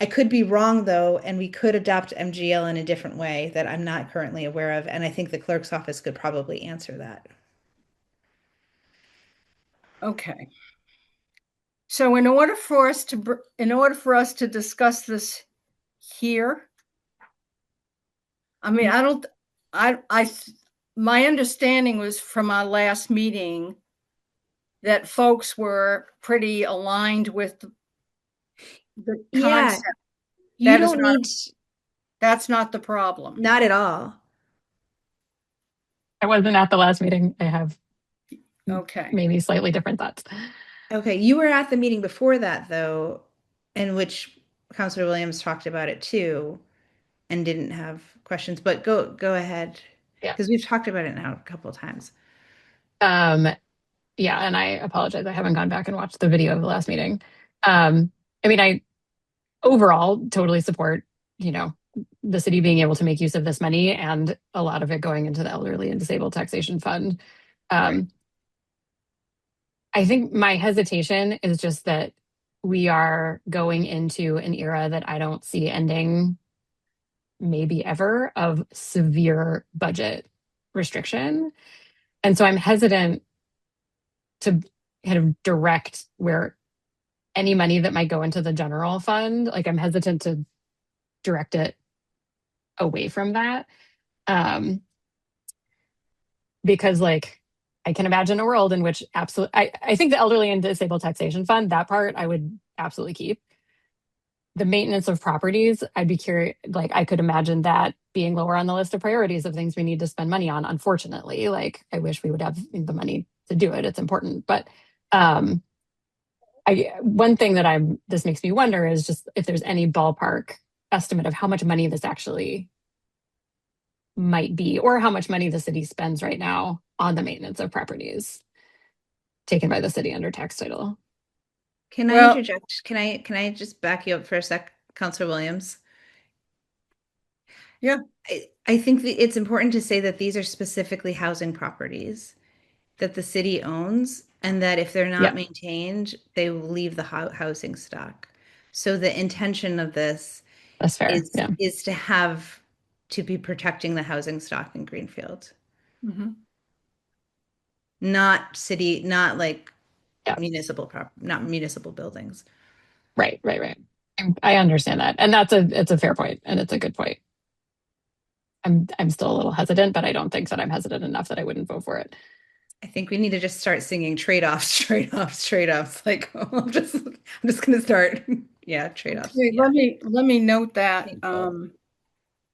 I could be wrong though, and we could adopt MGL in a different way that I'm not currently aware of, and I think the clerk's office could probably answer that. Okay. So in order for us to discuss this here, I mean, my understanding was from our last meeting that folks were pretty aligned with the Yeah, concept. you don't need, That's not the problem. not at all. I wasn't at the last meeting. I have Okay. maybe slightly different thoughts. Okay, you were at the meeting before that though, in which Counselor Williams talked about it too and didn't have questions, but go ahead. Yeah. Because we've talked about it now a couple of times. Yeah, and I apologize. I haven't gone back and watched the video of the last meeting. I mean, I overall totally support, the city being able to make use of this money and a lot of it going into the elderly and disabled taxation fund. Right. I think my hesitation is just that we are going into an era that I don't see ending maybe ever of severe budget restriction. And so I'm hesitant to kind of direct where any money that might go into the general fund, like I'm hesitant to direct it away from that. Because like I can imagine a world in which I think the elderly and disabled taxation fund, that part I would absolutely keep. The maintenance of properties, I'd be curious, like I could imagine that being lower on the list of priorities of things we need to spend money on. Unfortunately, like I wish we would have the money to do it. It's important. But one thing that this makes me wonder is just if there's any ballpark estimate of how much money this actually might be, or how much money the city spends right now on the maintenance of properties taken by the city under tax title. Can I interject? Can I just back you up for a sec, Counselor Williams? Yeah. I think that it's important to say that these are specifically housing properties that the city owns, and that if they're not maintained, they will leave the housing stock. So the intention of this That's fair. is to be protecting the housing stock in Greenfield. Mm-hmm. Not city, not like municipal not municipal buildings. Right. I understand that. And it's a fair point, and it's a good point. I'm still a little hesitant, but I don't think that I'm hesitant enough that I wouldn't vote for it. I think we need to just start singing trade-offs, trade-offs, trade-offs. Like I'm just gonna start. Yeah, trade-offs. Okay, yeah. Let me note that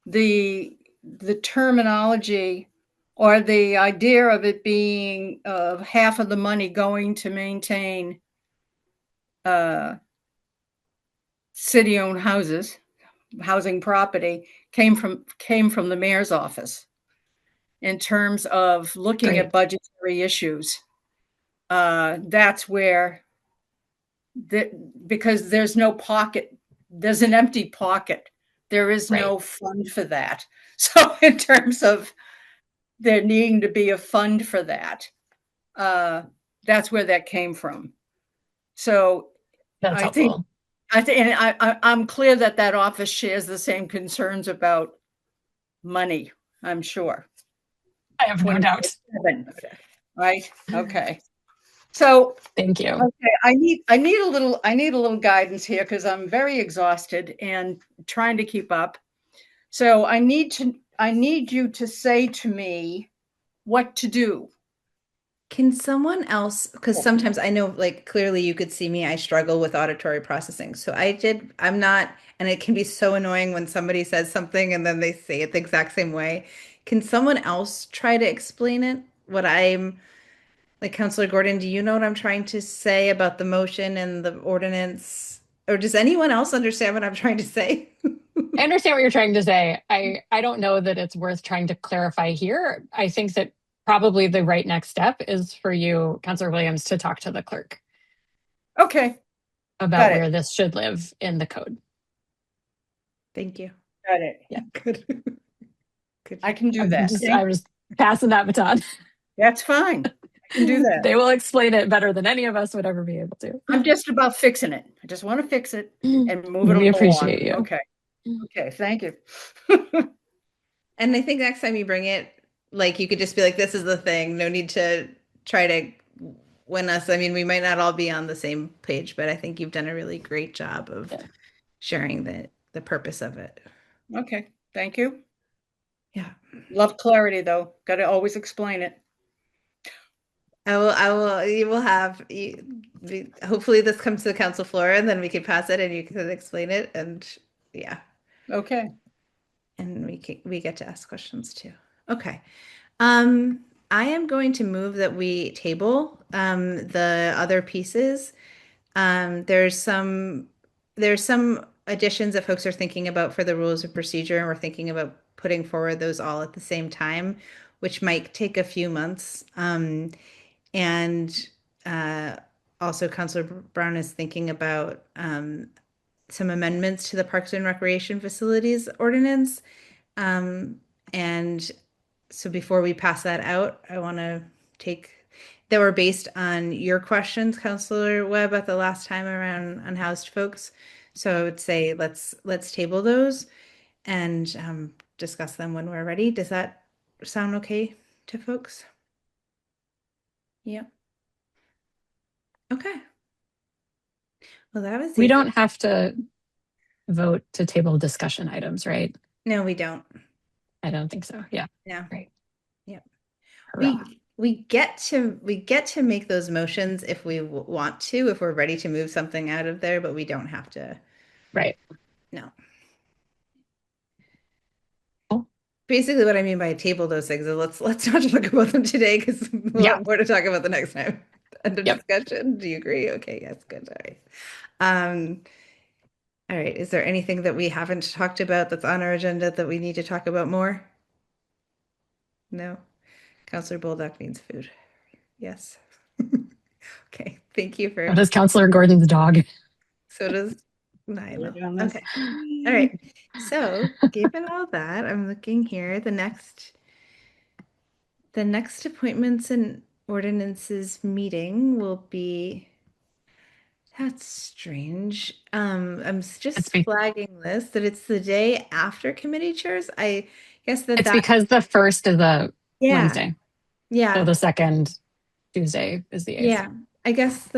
the terminology or the idea of it being half of the money going to maintain city-owned housing property came from the mayor's office in terms of looking at budgetary issues. That's where because there's no pocket, there's an empty pocket. There is no fund for that. So in terms of there needing to be a fund for that, that's where that came from. So that's helpful. I'm clear that office shares the same concerns about money, I'm sure. I have no doubt. Right? Okay. So thank you. Okay, I need a little guidance here because I'm very exhausted and trying to keep up. So I need you to say to me what to do. Can someone else, because sometimes I know, like, clearly you could see me, I struggle with auditory processing. So I'm not, and it can be so annoying when somebody says something and then they say it the exact same way. Can someone else try to explain it? Like, Counselor Gordon, do you know what I'm trying to say about the motion and the ordinance? Or does anyone else understand what I'm trying to say? I understand what you're trying to say. I don't know that it's worth trying to clarify here. I think that probably the right next step is for you, Counselor Williams, to talk to the clerk. Okay. About where this should live in the code. Thank you. Got it. Yeah. Good. I can do that. I'm just passing that baton. That's fine. can do that. They will explain it better than any of us would ever be able to. I'm just about fixing it. I just want to fix it and move it We along. appreciate you. Okay. Okay. Thank you. And I think next time you bring it, like you could just be like, this is the thing. No need to try to win us. I mean, we might not all be on the same page, but I think you've done a really great job of sharing the purpose of it. Okay. Thank you. Yeah. Love clarity though. Got to always explain it. You will have, hopefully this comes to the council floor and then we can pass it and you can explain it. And yeah. Okay. And we get to ask questions too. Okay. I am going to move that we table the other pieces. There's some additions that folks are thinking about for the rules of procedure, and we're thinking about putting forward those all at the same time, which might take a few months. And also, Councilor Brown is thinking about some amendments to the Parks and Recreation Facilities Ordinance. And so before we pass that out, I want to take that were based on your questions, Councilor Webb, at the last time around unhoused folks. So I would say let's table those and discuss them when we're ready. Does that sound okay to folks? Yeah. Okay. Well, that was We easy. don't have to vote to table discussion items, right? No, we don't. I don't think so. Yeah. No. Right. Yep. Hurrah. We get to make those motions if we want to, if we're ready to move something out of there, but we don't have to. Right. No. Cool. Basically, what I mean by table those things is let's not talk about them today because we'll have more to talk about the next time. End of discussion. Do you agree? Okay. Yes. Good. All right. All right. Is there anything that we haven't talked about that's on our agenda that we need to talk about more? No. Counselor Bulldog needs food. Yes. Okay. Thank you for. What is Counselor Gordon's dog? So does Nyla. Okay. All right. So given all that, I'm looking here. The next appointments and ordinances meeting will be. That's strange. I'm just flagging this that it's the day after committee chairs. I guess It's because the first is a Wednesday. Yeah. So the second Tuesday is the 8th. Yeah. I guess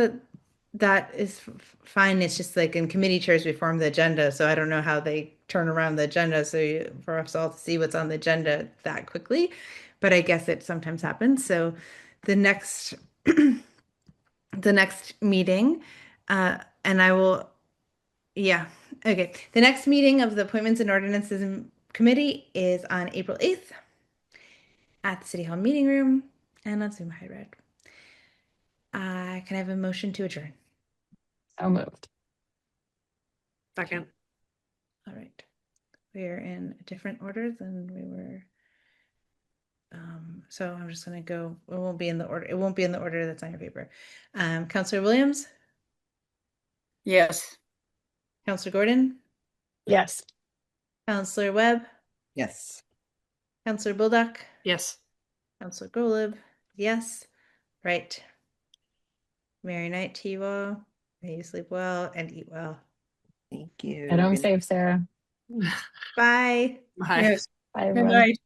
that is fine. It's just like in committee chairs, we form the agenda. So I don't know how they turn around the agenda. So for us all to see what's on the agenda that quickly, but I guess it sometimes happens. So the next, the next meeting, and I will, yeah. Okay. The next meeting of the Appointments and Ordinances Committee is on April 8th at the City Hall meeting room and on Zoom hybrid. Can I have a motion to adjourn? So moved. Second. All right. We're in a different order than we were. So I'm just going to go. It won't be in the order. It won't be in the order that's on your paper. Counselor Williams? Yes. Counselor Gordon? Yes. Counselor Webb? Yes. Counselor Bulldog? Yes. Counselor Golub? Yes. Right. Merry night to you all. May you sleep well and eat well. Thank you. Get home safe, Sarah. Bye. Bye. Yes. Bye, Good everyone. night.